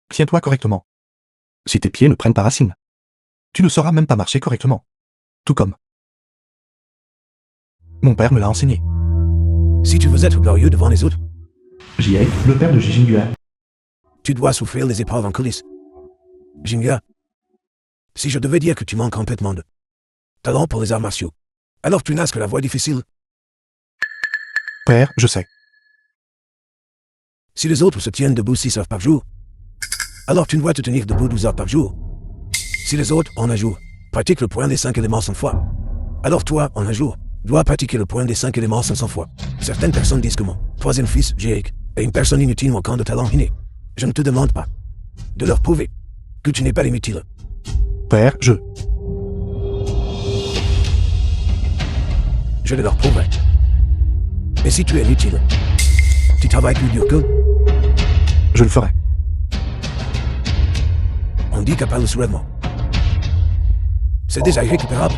Tiens-toi correctement. Si tes pieds ne prennent pas racine. Tu ne sauras même pas marcher correctement. Tout comme. Mon père me l'a enseigné. Si tu veux être glorieux devant les autres, Jie, le père de Jijingua. tu dois souffrir les épreuves en coulisses. Jinga, si je devais dire que tu manques complètement de talent pour les arts martiaux, alors tu n'as que la voie difficile. Père, je sais. Si les autres se tiennent debout 6 heures par jour, alors tu dois te tenir debout 12 heures par jour. Si les autres, en un jour, pratiquent le point des 5 éléments 100 fois, alors toi, en un jour, dois pratiquer le point des 5 éléments 500 fois. Certaines personnes disent que mon troisième fils, Jake, est une personne inutile manquant de talent inné. Je ne te demande pas de leur prouver que tu n'es pas inutile. Père, je le leur prouverai. Mais si tu es inutile, tu travailles plus dur qu'eux. le ferai. On dit qu'à part le soulèvement, c'est déjà irrécupérable.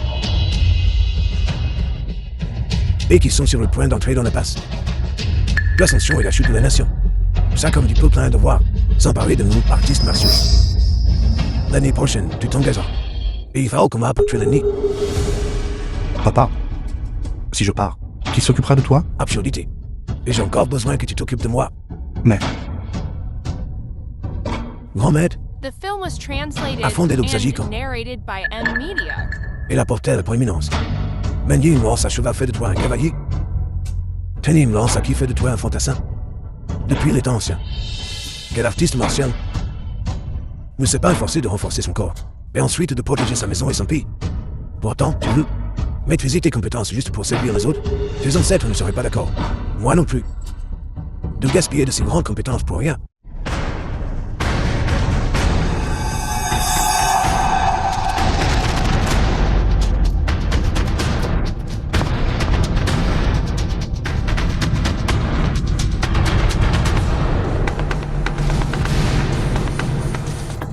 Et qu'ils sont sur le point d'entrer dans la passe. L'ascension et la chute de la nation. Ça comme du peuple a un devoir, sans parler de nous, artistes martiaux. L'année prochaine, tu t'engageras. Et il fera au combat pour tuer l'ennemi. Papa, si je pars, qui s'occupera de toi? Absurdité. Et j'ai encore besoin que tu t'occupes de moi. Mais, Grand maître, The film was translated À fond des Luxagico. and narrated by M Media. il apportait la proéminence. Manier une lance à cheval fait de toi un cavalier. Tenir une lance à qui fait de toi un fantassin. Depuis les temps anciens. Quel artiste martial ne s'est pas efforcé de renforcer son corps, et ensuite de protéger sa maison et son pays. Pourtant, tu veux maîtriser tes compétences juste pour servir les autres. Tes ancêtres ne seraient pas d'accord. Moi non plus. De gaspiller de ces grandes compétences pour rien.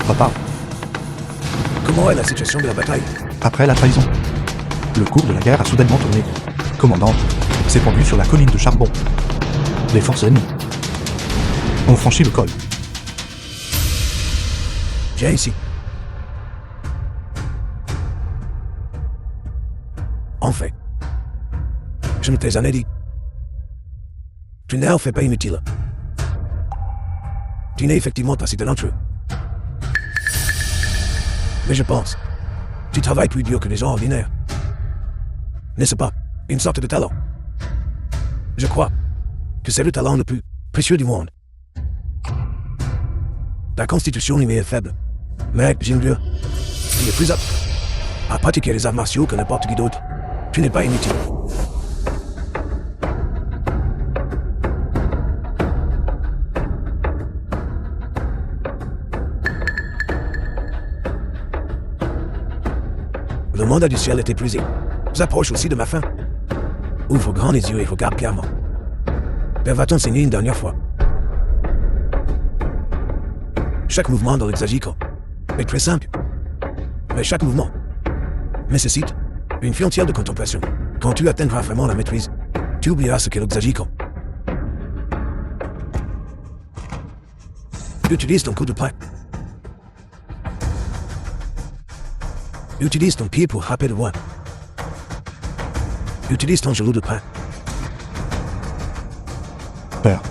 papa, Comment est la situation de la bataille? après la trahison, le cours de la guerre a soudainement tourné. Commandant s'est pendu sur la colline de charbon. Les forces ennemies ont franchi le col. Viens ici. En fait, je ne t'ai jamais dit. Tu n'en fais pas inutile. Tu n'es effectivement pas si talentueux. Mais je pense, tu travailles plus dur que les gens ordinaires. N'est-ce pas une sorte de talent? Je crois que c'est le talent le plus précieux du monde. Ta constitution humaine est faible, mais Jingle, tu es plus apte à pratiquer les arts martiaux que n'importe qui d'autre. Tu n'es pas inutile. Le mandat du ciel est épuisé. J'approche aussi de ma fin. Ouvre grand les yeux et regarde clairement. Père va t'enseigner une dernière fois. Chaque mouvement dans l'hexagico est très simple. Mais chaque mouvement nécessite une vie entière de contemplation. Quand tu atteindras vraiment la maîtrise, tu oublieras ce qu'est l'hexagico. Utilise ton coup de poing. Utilise ton pied pour frapper de loin. Utilise ton genou de poing. Père,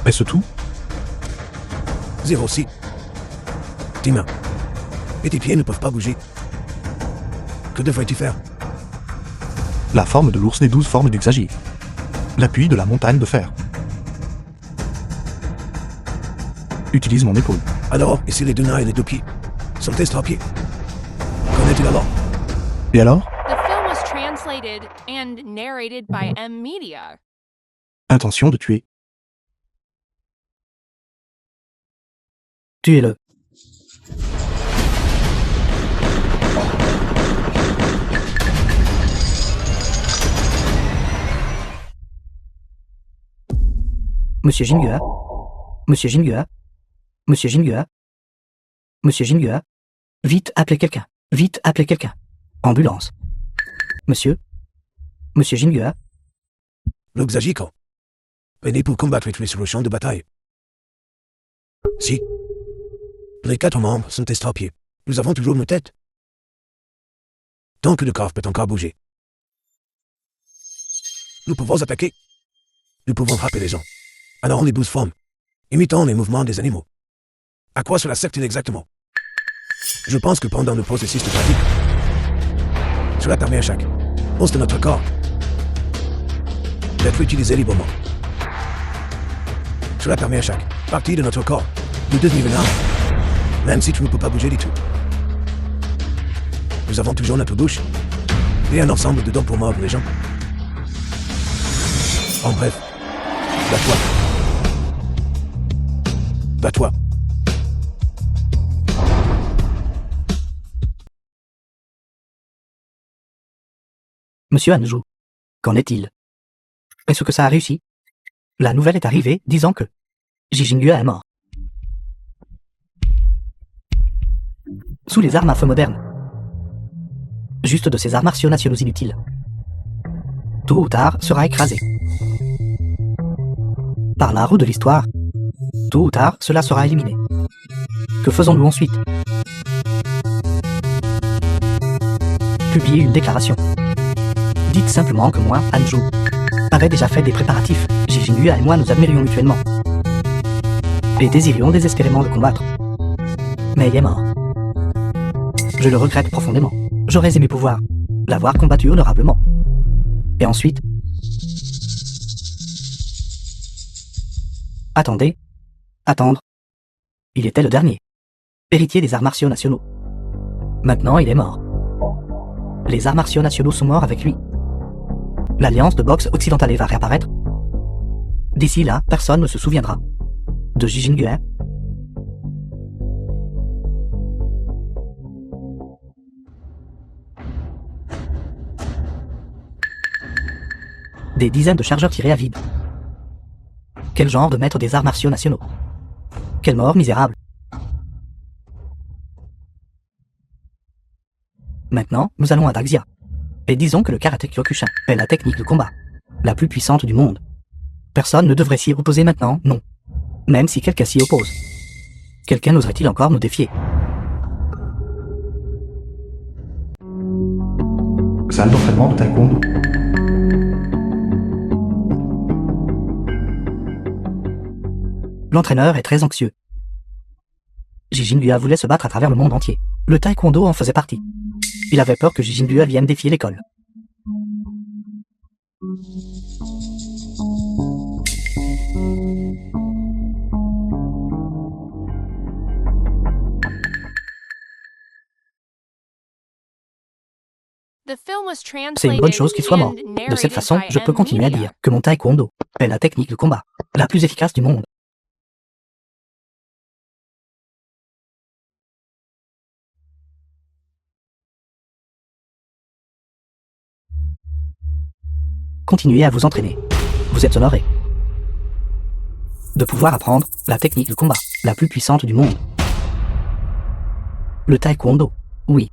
est-ce tout? 06. Tes mains et tes pieds ne peuvent pas bouger. Que devrais-tu faire? La forme de l'ours des 12 formes d'Uxagi. L'appui de la montagne de fer. Utilise mon épaule. Alors, ici les deux nains et les deux pieds sont estropiés. Qu'en est-il alors? Et alors? The film was translated and narrated by M Media. Intention de tuer. Tuez-le. Monsieur Jingua. Monsieur Jingua. Monsieur Jingua. Monsieur Jingua. Vite, appelez quelqu'un. Vite, appelez quelqu'un. Ambulance. Monsieur. Monsieur Jingua. L'Uxagico est né pour combattre et tuer sur le champ de bataille. Si les 4 membres sont estropiés, Nous avons toujours nos têtes. Tant que le corps peut encore bouger. Nous pouvons attaquer. Nous pouvons frapper les gens. Alors on les bouge forme, imitant les mouvements des animaux. À quoi cela sert-il exactement? Je pense que pendant le processus de pratique, cela permet à chaque os de notre corps d'être utilisé librement. Cela permet à chaque partie de notre corps de devenir une arme, même si tu ne peux pas bouger du tout. Nous avons toujours notre bouche et un ensemble de dents pour mordre les gens. En bref, bats-toi. Bats-toi. Monsieur Anjou, qu'en est-il? Est-ce que ça a réussi? La nouvelle est arrivée disant que Jijingyue est mort. Sous les armes à feu modernes. Juste de ces arts martiaux nationaux inutiles. Tôt ou tard sera écrasé. Par la roue de l'histoire, tôt ou tard cela sera éliminé. Que faisons-nous ensuite? Publier une déclaration. Dites simplement que moi, Anjou, avait déjà fait des préparatifs. Jijingyue et moi nous admirions mutuellement. Et désirions désespérément le combattre. Mais il est mort. Je le regrette profondément. J'aurais aimé pouvoir l'avoir combattu honorablement. Et ensuite... Attendez. Attendre. Il était le dernier. Héritier des arts martiaux nationaux. Maintenant, il est mort. Les arts martiaux nationaux sont morts avec lui. L'alliance de boxe occidentale va réapparaître. D'ici là, personne ne se souviendra de Jijingyue. Des dizaines de chargeurs tirés à vide. Quel genre de maître des arts martiaux nationaux? Quelle mort misérable. Maintenant, nous allons à Daxia. Et disons que le karaté Kyokushin est la technique de combat la plus puissante du monde. Personne ne devrait s'y opposer maintenant, non. Même si quelqu'un s'y oppose. Quelqu'un oserait-il encore nous défier? Salle d'entraînement de taekwondo. L'entraîneur est très anxieux. Jijingyue voulait se battre à travers le monde entier. Le taekwondo en faisait partie. Il avait peur que Jijingyue vienne défier l'école. C'est une bonne chose qu'il soit mort. De cette façon, je peux continuer à dire que mon taekwondo est la technique de combat la plus efficace du monde. Continuez à vous entraîner. Vous êtes honoré de pouvoir apprendre la technique de combat la plus puissante du monde. Le taekwondo, oui.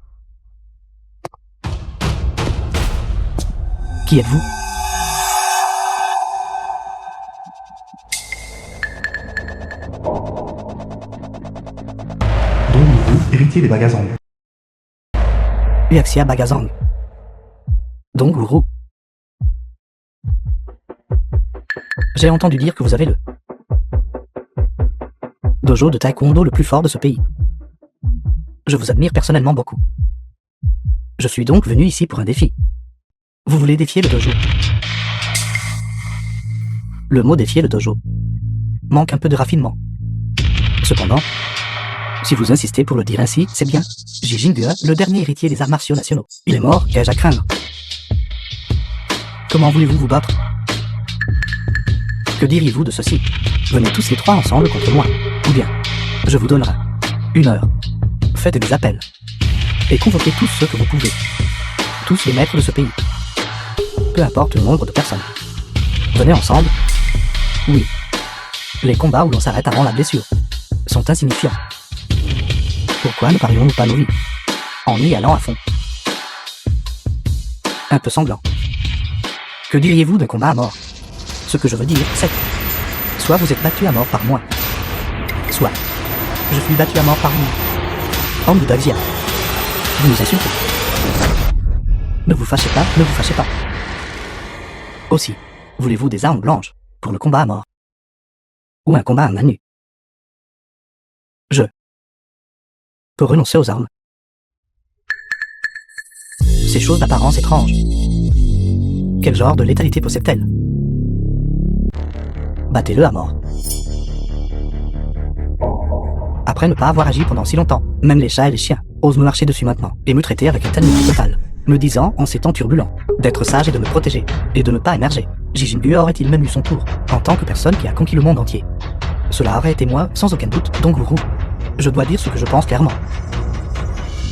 Qui êtes-vous? Dong Wu, héritier des Bagazang. Uaxia Bagazang. Donguru. J'ai entendu dire que vous avez le dojo de taekwondo le plus fort de ce pays. Je vous admire personnellement beaucoup. Je suis donc venu ici pour un défi. Vous voulez défier le dojo? Le mot défier le dojo manque un peu de raffinement. Cependant, si vous insistez pour le dire ainsi, c'est bien. Jijingyue, le dernier héritier des arts martiaux nationaux. Il est mort, qu'ai-je à craindre? Comment voulez-vous vous battre? Que diriez-vous de ceci? Venez tous les trois ensemble contre moi. Ou bien, je vous donnerai 1 heure. Faites des appels. Et convoquez tous ceux que vous pouvez. Tous les maîtres de ce pays. Peu importe le nombre de personnes. Venez ensemble. Oui. Les combats où l'on s'arrête avant la blessure sont insignifiants. Pourquoi ne parions-nous pas nos vies en y allant à fond? Un peu sanglant. Que diriez-vous d'un combat à mort? Ce que je veux dire, c'est que soit vous êtes battu à mort par moi, soit je suis battu à mort par vous. homme de Daxia. Vous nous insultez. Ne vous fâchez pas, ne vous fâchez pas. Aussi, voulez-vous des armes blanches pour le combat à mort? Ou un combat à main nue? Je peux renoncer aux armes. Ces choses d'apparence étrange. Quel genre de létalité possède-t-elle? Battez-le à mort. Après ne pas avoir agi pendant si longtemps, même les chats et les chiens osent me marcher dessus maintenant et me traiter avec un tel mépris total, me disant en ces temps turbulents d'être sage et de me protéger et de ne pas émerger. Jijingu aurait-il même eu son tour en tant que personne qui a conquis le monde entier? Cela aurait été moi, sans aucun doute, donc gourou. Je dois dire ce que je pense clairement.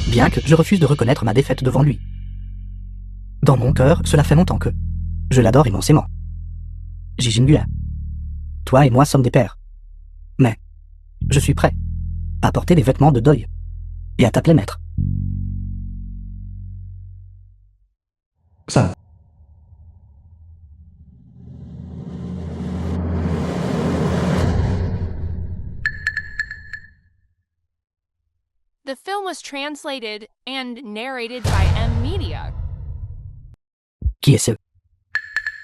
Bien que je refuse de reconnaître ma défaite devant lui. Dans mon cœur, cela fait longtemps que je l'adore immensément. Jijingu, toi et moi sommes des pères. Mais je suis prêt à porter des vêtements de deuil et à t'appeler maître. Ça. The film was translated and narrated by M Media. Qui est ce?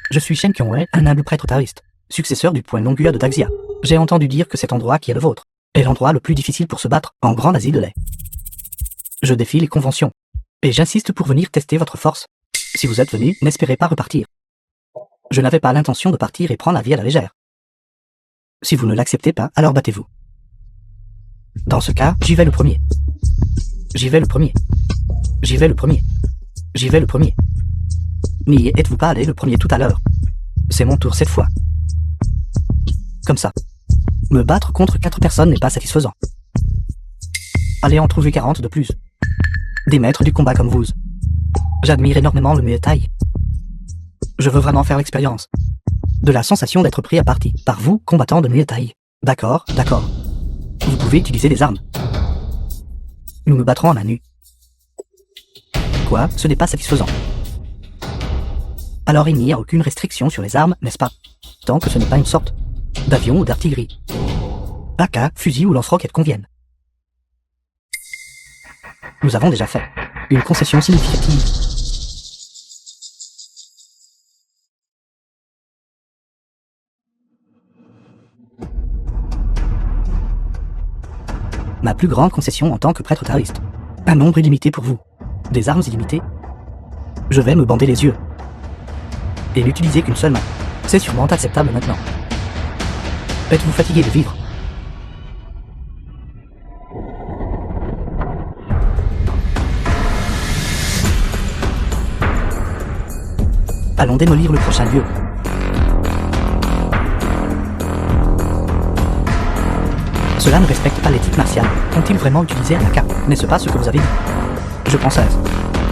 Je suis Shen Kyong-wei, un humble prêtre taoïste, successeur du point Longuya de Daxia. J'ai entendu dire que cet endroit qui est le vôtre est l'endroit le plus difficile pour se battre en Grande Asie de l'Est. Je défie les conventions, et j'insiste pour venir tester votre force. Si vous êtes venu, n'espérez pas repartir. Je n'avais pas l'intention de partir et prendre la vie à la légère. Si vous ne l'acceptez pas, alors battez-vous. Dans ce cas, j'y vais le premier. J'y vais le premier. J'y vais le premier. J'y vais le premier. N'y êtes-vous pas allé le premier tout à l'heure? C'est mon tour cette fois. Comme ça. Me battre contre 4 personnes n'est pas satisfaisant. Allez en trouver 40 de plus. Des maîtres du combat comme vous. J'admire énormément le Muay Thai. Je veux vraiment faire l'expérience de la sensation d'être pris à partie par vous, combattants de Muay Thai. D'accord, d'accord. Vous pouvez utiliser des armes. Nous nous battrons à main nue. Quoi? Ce n'est pas satisfaisant. Alors il n'y a aucune restriction sur les armes, n'est-ce pas? Tant que ce n'est pas une sorte d'avion ou d'artillerie. AK, fusil ou lance-roquettes conviennent. Nous avons déjà fait une concession significative. Ma plus grande concession en tant que prêtre taoïste. Un nombre illimité pour vous. Des armes illimitées. Je vais me bander les yeux. Et n'utiliser qu'une seule main. C'est sûrement acceptable maintenant. Êtes-vous fatigué de vivre? Allons démolir le prochain lieu. Cela ne respecte pas l'éthique martiale. Ont-ils vraiment utilisé un AK? N'est-ce pas ce que vous avez dit? Je pensais.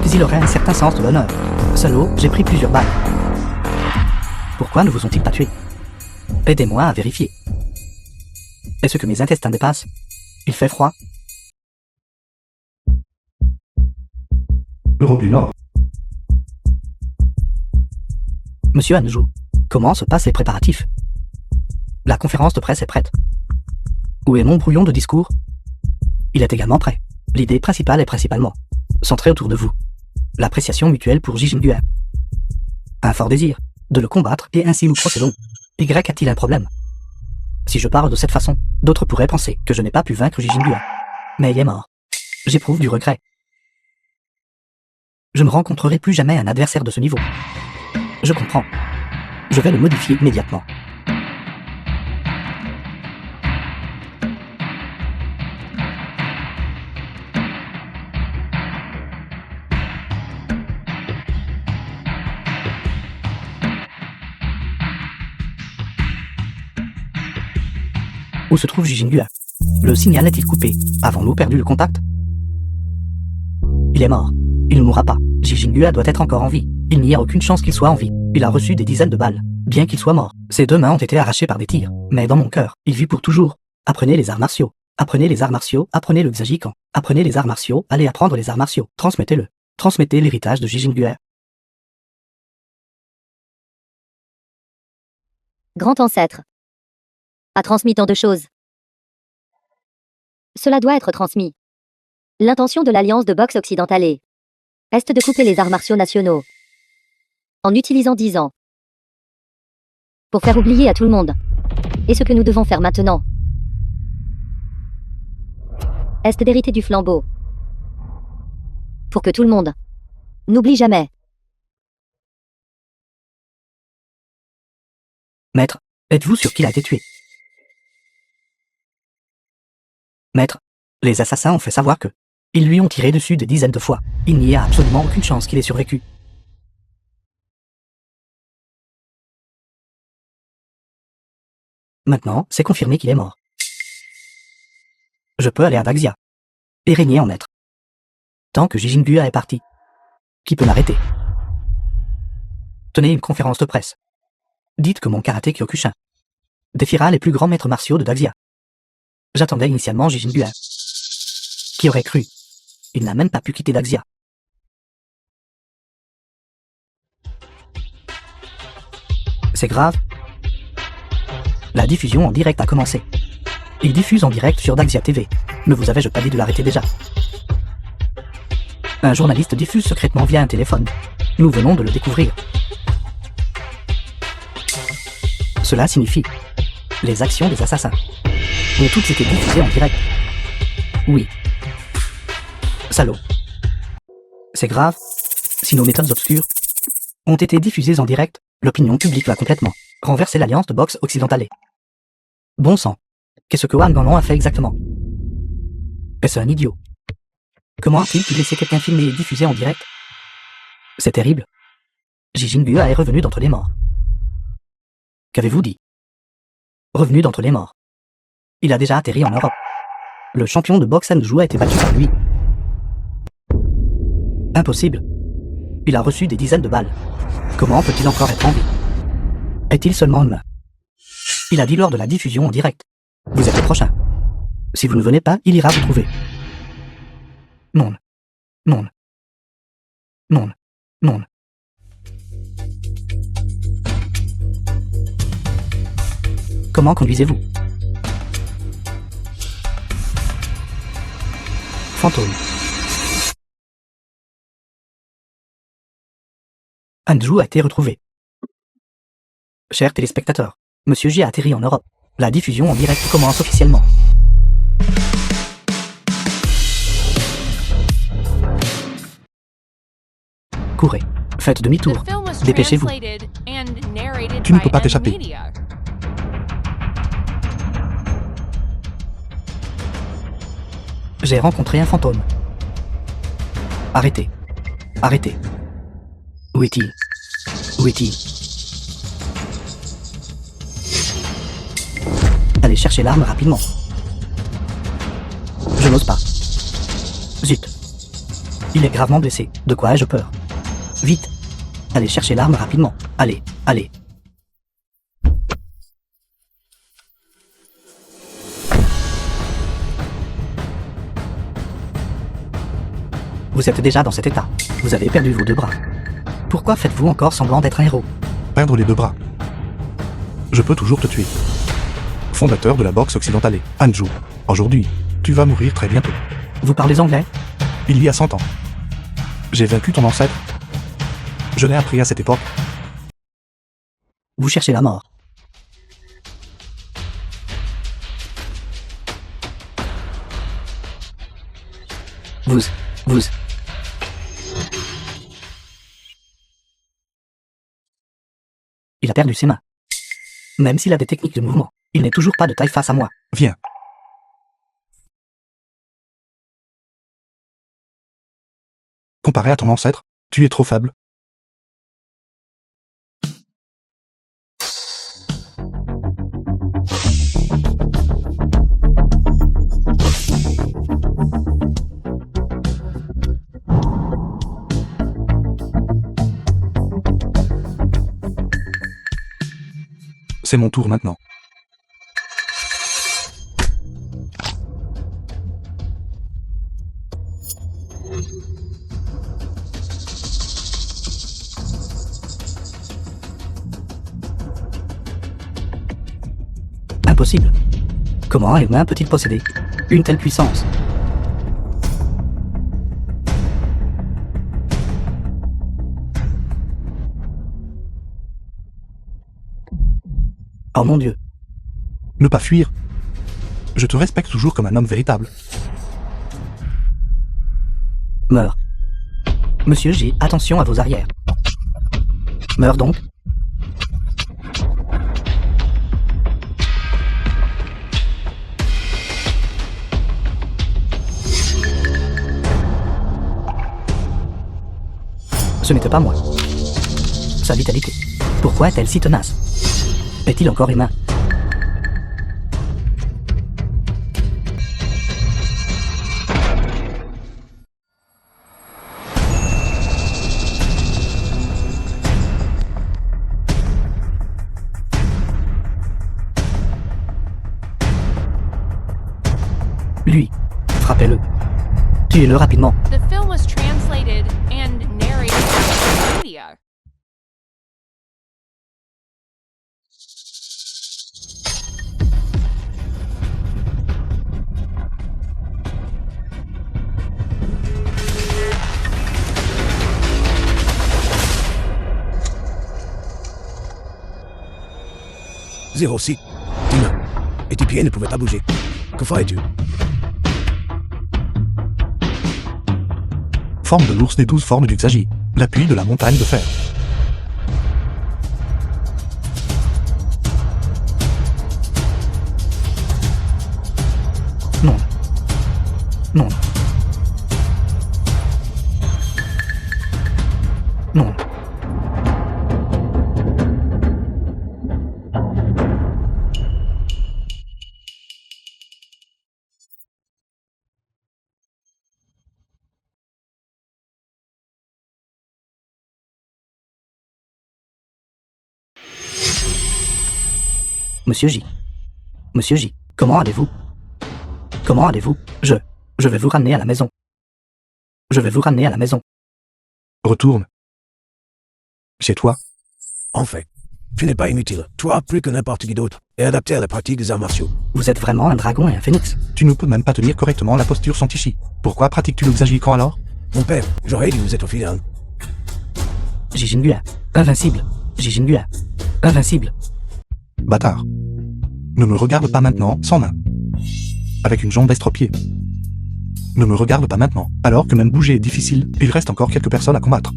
Puis il aurait un certain sens de l'honneur. Salaud, j'ai pris plusieurs balles. Pourquoi ne vous ont-ils pas tué? Aidez-moi à vérifier. Est-ce que mes intestins dépassent? Il fait froid? Europe du Nord. Monsieur Anjou, comment se passent les préparatifs? La conférence de presse est prête. Où est mon brouillon de discours? Il est également prêt. L'idée principale est principalement centrée autour de vous. L'appréciation mutuelle pour Jijingu. Un fort désir de le combattre et ainsi nous procédons. Y a-t-il un problème? Si je parle de cette façon, d'autres pourraient penser que je n'ai pas pu vaincre Jijingu. Mais il est mort. J'éprouve du regret. Je ne rencontrerai plus jamais un adversaire de ce niveau. Je comprends. Je vais le modifier immédiatement. Où se trouve Jijingu? Le signal est-il coupé? Avons-nous perdu le contact? Il est mort. Il ne mourra pas. Jijingu doit être encore en vie. Il n'y a aucune chance qu'il soit en vie. Il a reçu des dizaines de balles, bien qu'il soit mort. Ses 2 mains ont été arrachées par des tirs. Mais dans mon cœur, il vit pour toujours. Apprenez les arts martiaux. Apprenez les arts martiaux. Apprenez le Xiajikan. Apprenez les arts martiaux. Allez apprendre les arts martiaux. Transmettez-le. Transmettez l'héritage de Jijingu. Grand ancêtre a transmis tant de choses. Cela doit être transmis. L'intention de l'Alliance de boxe occidentale est de couper les arts martiaux nationaux en utilisant 10 ans pour faire oublier à tout le monde. Et ce que nous devons faire maintenant est d'hériter du flambeau pour que tout le monde n'oublie jamais. Maître, êtes-vous sûr qu'il a été tué? Maître, les assassins ont fait savoir que ils lui ont tiré dessus des dizaines de fois. Il n'y a absolument aucune chance qu'il ait survécu. Maintenant, c'est confirmé qu'il est mort. Je peux aller à Daxia et régner en maître. Tant que Jijinbua est parti, qui peut m'arrêter? Tenez une conférence de presse. Dites que mon karaté Kyokushin défiera les plus grands maîtres martiaux de Daxia. J'attendais initialement Jijinbua. Qui aurait cru? Il n'a même pas pu quitter Daxia. C'est grave. La diffusion en direct a commencé. Il diffuse en direct sur Daxia TV. Ne vous avais-je pas dit de l'arrêter déjà? Un journaliste diffuse secrètement via un téléphone. Nous venons de le découvrir. Cela signifie les actions des assassins ont toutes été diffusées en direct. Oui. Salaud. C'est grave. Si nos méthodes obscures ont été diffusées en direct, l'opinion publique va complètement renverser l'Alliance de boxe occidentale. Bon sang. Qu'est-ce que Wang Ganlong a fait exactement? Est-ce un idiot? Comment a-t-il pu laisser quelqu'un filmer et diffuser en direct? C'est terrible. Jijinbua est revenu d'entre les morts. Qu'avez-vous dit? Revenu d'entre les morts. Il a déjà atterri en Europe. Le champion de boxe Andrew a été battu par lui. Impossible. Il a reçu des dizaines de balles. Comment peut-il encore être en vie? Est-il seulement humain? Il a dit lors de la diffusion en direct. Vous êtes le prochain. Si vous ne venez pas, il ira vous trouver. Non. Non. Non. Non. Comment conduisez-vous? Fantôme. Andrew a été retrouvé. Chers téléspectateurs, Monsieur J a atterri en Europe. La diffusion en direct commence officiellement. Courez, faites demi-tour. Dépêchez-vous. Tu ne peux pas t'échapper. J'ai rencontré un fantôme. Arrêtez. Arrêtez. Où est-il? Où est-il? Allez chercher l'arme rapidement. Je n'ose pas. Zut. Il est gravement blessé. De quoi ai-je peur? Vite. Allez chercher l'arme rapidement. Allez, allez. Vous êtes déjà dans cet état. Vous avez perdu vos deux bras. Pourquoi faites-vous encore semblant d'être un héros? Perdre les deux bras. Je peux toujours te tuer. Fondateur de la boxe occidentale, Andrew. Aujourd'hui, tu vas mourir très bientôt. Vous parlez anglais? Il y a 100 ans. J'ai vaincu ton ancêtre. Je l'ai appris à cette époque. Vous cherchez la mort. Vous... Il a perdu ses mains. Même s'il a des techniques de mouvement, il n'est toujours pas de taille face à moi. Viens. Comparé à ton ancêtre, tu es trop faible. C'est mon tour maintenant. Impossible. Comment un humain peut-il posséder une telle puissance? Oh mon Dieu. Ne pas fuir. Je te respecte toujours comme un homme véritable. Meurs. Monsieur J, attention à vos arrières. Meurs donc. Ce n'était pas moi. Sa vitalité. Pourquoi est-elle si tenace? Est-il encore humain? Lui, frappez-le. Tuez-le rapidement. The film was translated and narrated by media. Zéro si. Tina. Et tes pieds ne pouvaient pas bouger. Que ferais-tu? Forme de l'ours des 12 formes du Xagi. L'appui de la montagne de fer. Non. Non. Non. Monsieur J. Monsieur J, comment allez-vous? Comment allez-vous? Je vais vous ramener à la maison. Je vais vous ramener à la maison. Retourne. Chez toi. En fait, tu n'es pas inutile. Toi, plus que n'importe qui d'autre, est adapté à la pratique des arts martiaux. Vous êtes vraiment un dragon et un phénix. Tu ne peux même pas tenir correctement la posture sans Tishi. Pourquoi pratiques-tu le Xagi quand alors? Mon père, j'aurais dû vous être fidèle. Jijingua. Invincible. Jijingua. Invincible. Bâtard. Ne me regarde pas maintenant, sans main. Avec une jambe estropiée. Ne me regarde pas maintenant, alors que même bouger est difficile, il reste encore quelques personnes à combattre.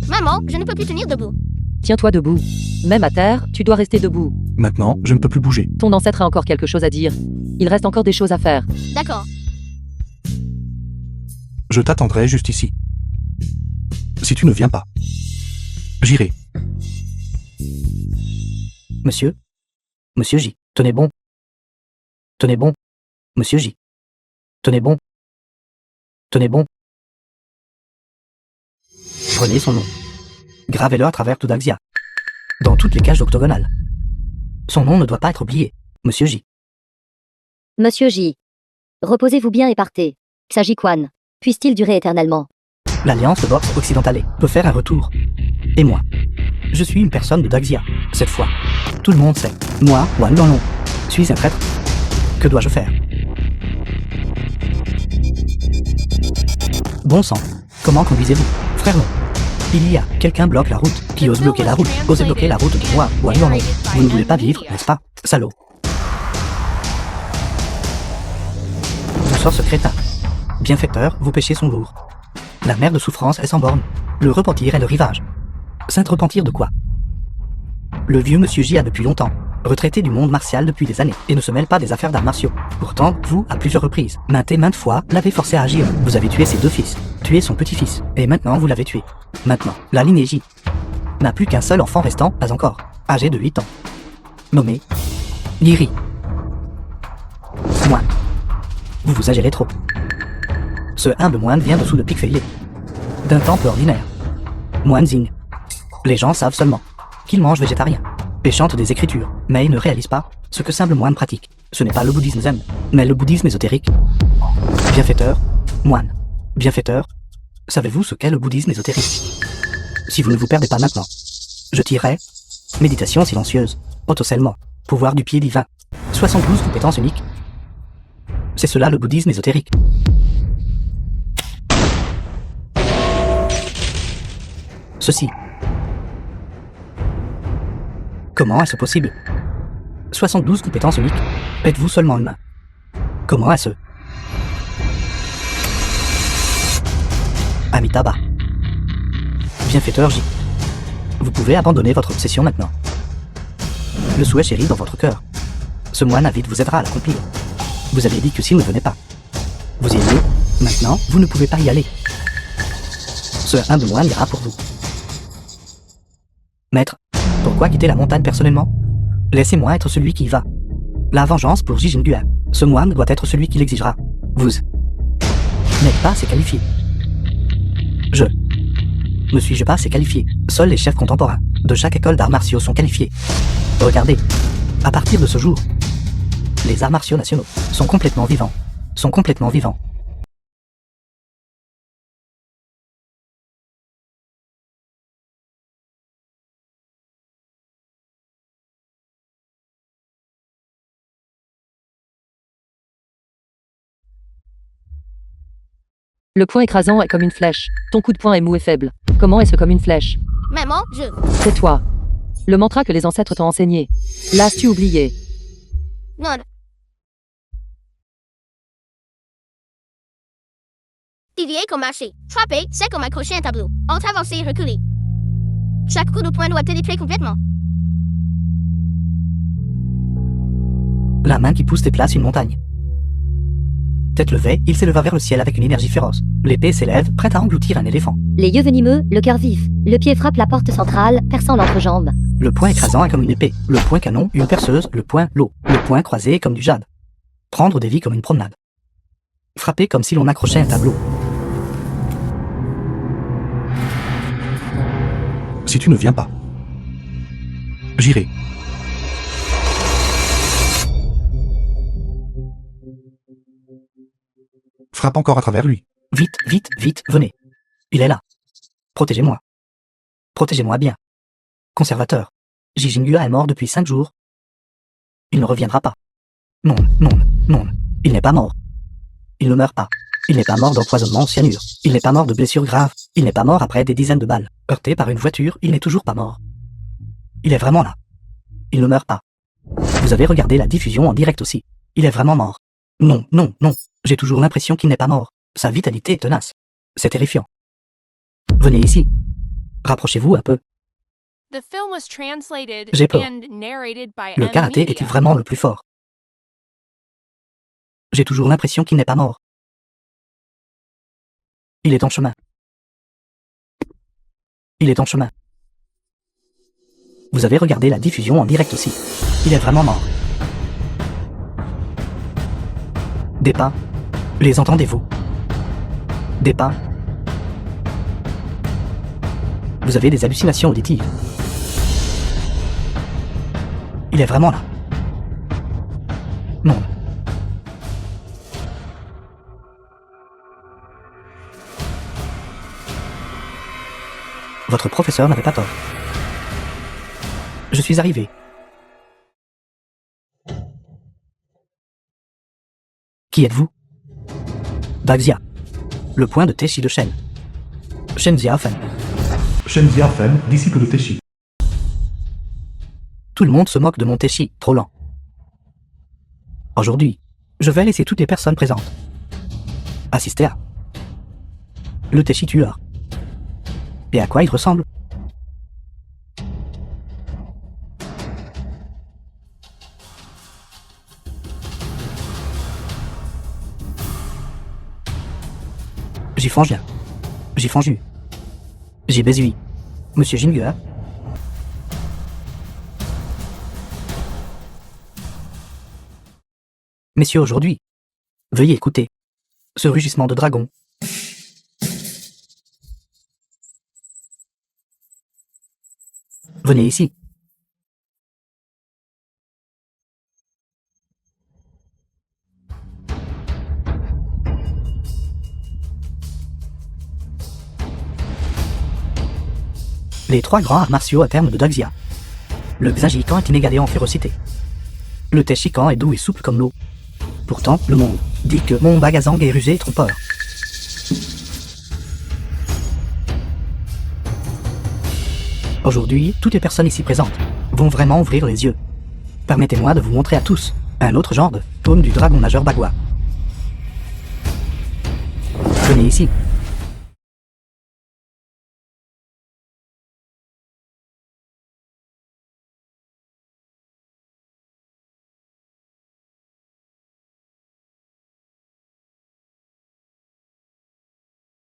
Maman, je ne peux plus tenir debout. Tiens-toi debout. Même à terre, tu dois rester debout. Maintenant, je ne peux plus bouger. Ton ancêtre a encore quelque chose à dire. Il reste encore des choses à faire. D'accord. Je t'attendrai juste ici. Si tu ne viens pas, j'irai. Monsieur? Monsieur J, tenez bon. Tenez bon. Monsieur J. Tenez bon. Tenez bon. Prenez son nom. Gravez-le à travers tout Daxia. Dans toutes les cages octogonales. Son nom ne doit pas être oublié. Monsieur J. Monsieur J. Reposez-vous bien et partez. Xagi Quan. Puisse-t-il durer éternellement? L'Alliance de boxe occidentale peut faire un retour. Et moi, je suis une personne de Daxia, cette fois. Tout le monde sait. Moi, Wan Donlong, suis un traître. Que dois-je faire? Bon sang, comment conduisez-vous? Frère non. Il y a quelqu'un bloque la route. Qui ose bloquer la route? Osez bloquer la route de moi, Wan Donlong. Vous ne voulez pas vivre, n'est-ce pas? Salaud. Vous sort ce crétin. Bienfaiteur, vos péchés sont lourds. La mer de souffrance est sans borne. Le repentir est le rivage. Saint repentir de quoi? Le vieux monsieur J a depuis longtemps, retraité du monde martial depuis des années, et ne se mêle pas des affaires d'arts martiaux. Pourtant, vous, à plusieurs reprises, maintes et maintes fois, l'avez forcé à agir. Vous avez tué ses deux fils, tué son petit-fils, et maintenant vous l'avez tué. Maintenant, la lignée J n'a plus qu'un seul enfant restant, pas encore, âgé de 8 ans. Nommé Yiri. Moine. Vous vous agirez trop. Ce humble moine vient dessous le pic feuillé d'un temple ordinaire. Moine Zing. Les gens savent seulement qu'il mange végétarien et chante des écritures, mais ils ne réalisent pas ce que simple moine pratique. Ce n'est pas le bouddhisme zen, mais le bouddhisme ésotérique. Bienfaiteur, moine. Bienfaiteur, savez-vous ce qu'est le bouddhisme ésotérique? Si vous ne vous perdez pas maintenant, je tirerai méditation silencieuse, autoscellement, pouvoir du pied divin, 72 compétences uniques. C'est cela le bouddhisme ésotérique. Ceci. Comment est-ce possible? 72 compétences uniques. Êtes-vous seulement humain? Comment est-ce? Amitabha. Bienfaiteur J. Vous pouvez abandonner votre obsession maintenant. Le souhait chéri dans votre cœur. Ce moine avide vous aidera à l'accomplir. Vous aviez dit que s'il ne venait pas, vous y alliez. Maintenant, vous ne pouvez pas y aller. Ce humble moine ira pour vous. Maître, pourquoi quitter la montagne personnellement? Laissez-moi être celui qui y va. La vengeance pour Jijingua. Ce moine doit être celui qui l'exigera. Vous n'êtes pas assez qualifié. Je ne suis-je pas assez qualifié? Seuls les chefs contemporains de chaque école d'arts martiaux sont qualifiés. Regardez, à partir de ce jour, les arts martiaux nationaux sont complètement vivants. Le poing écrasant est comme une flèche. Ton coup de poing est mou et faible. Comment est-ce comme une flèche? Maman, C'est toi. Le mantra que les ancêtres t'ont enseigné. L'as-tu oublié? Non. Dévier comme marcher. Frapper, c'est comme accrocher un tableau. Entre avancer et reculer. Chaque coup de poing doit pénétrer complètement. La main qui pousse déplace une montagne. Tête levée, il s'éleva vers le ciel avec une énergie féroce. L'épée s'élève, prête à engloutir un éléphant. Les yeux venimeux, le cœur vif. Le pied frappe la porte centrale, perçant l'entrejambe. Le poing écrasant est comme une épée. Le poing canon, une perceuse. Le poing, l'eau. Le poing croisé comme du jade. Prendre des vies comme une promenade. Frapper comme si l'on accrochait un tableau. Si tu ne viens pas, j'irai. Frappe encore à travers lui. Vite, vite, vite, venez. Il est là. Protégez-moi. Protégez-moi bien. Conservateur. Jijingua est mort depuis 5 jours. Il ne reviendra pas. Non. Il n'est pas mort. Il ne meurt pas. Il n'est pas mort d'empoisonnement au cyanure. Il n'est pas mort de blessures graves. Il n'est pas mort après des dizaines de balles. Heurté par une voiture, il n'est toujours pas mort. Il est vraiment là. Il ne meurt pas. Vous avez regardé la diffusion en direct aussi. Il est vraiment mort. Non. J'ai toujours l'impression qu'il n'est pas mort. Sa vitalité est tenace. C'est terrifiant. Venez ici. Rapprochez-vous un peu. The film was translated J'ai peur. and narrated by Le karaté M-Media. est-il vraiment le plus fort? J'ai toujours l'impression qu'il n'est pas mort. Il est en chemin. Il est en chemin. Vous avez regardé la diffusion en direct aussi. Il est vraiment mort. Des pas. Les entendez-vous? Des pas. Vous avez des hallucinations auditives. Il est vraiment là. Non. Votre professeur n'avait pas tort. Je suis arrivé. Qui êtes-vous? Daxia. Le point de Teshi de Shen. Shen Ziafen. Shen Ziafen, disciple de Teshi. Tout le monde se moque de mon Teshi, trop lent. Aujourd'hui, je vais laisser toutes les personnes présentes assister à le Teshi tueur. Et à quoi il ressemble? J'y fangien. J'y fanju. J'y baisui. Monsieur Jingua. Messieurs, aujourd'hui, veuillez écouter ce rugissement de dragon. Venez ici. Les 3 grands arts martiaux à terme de Daxia. Le Xiajikan est inégalé en férocité. Le Teshikan est doux et souple comme l'eau. Pourtant, le monde dit que mon Bagazang est rusé et trompeur. Aujourd'hui, toutes les personnes ici présentes vont vraiment ouvrir les yeux. Permettez-moi de vous montrer à tous un autre genre de paume du dragon nageur bagua. Venez ici.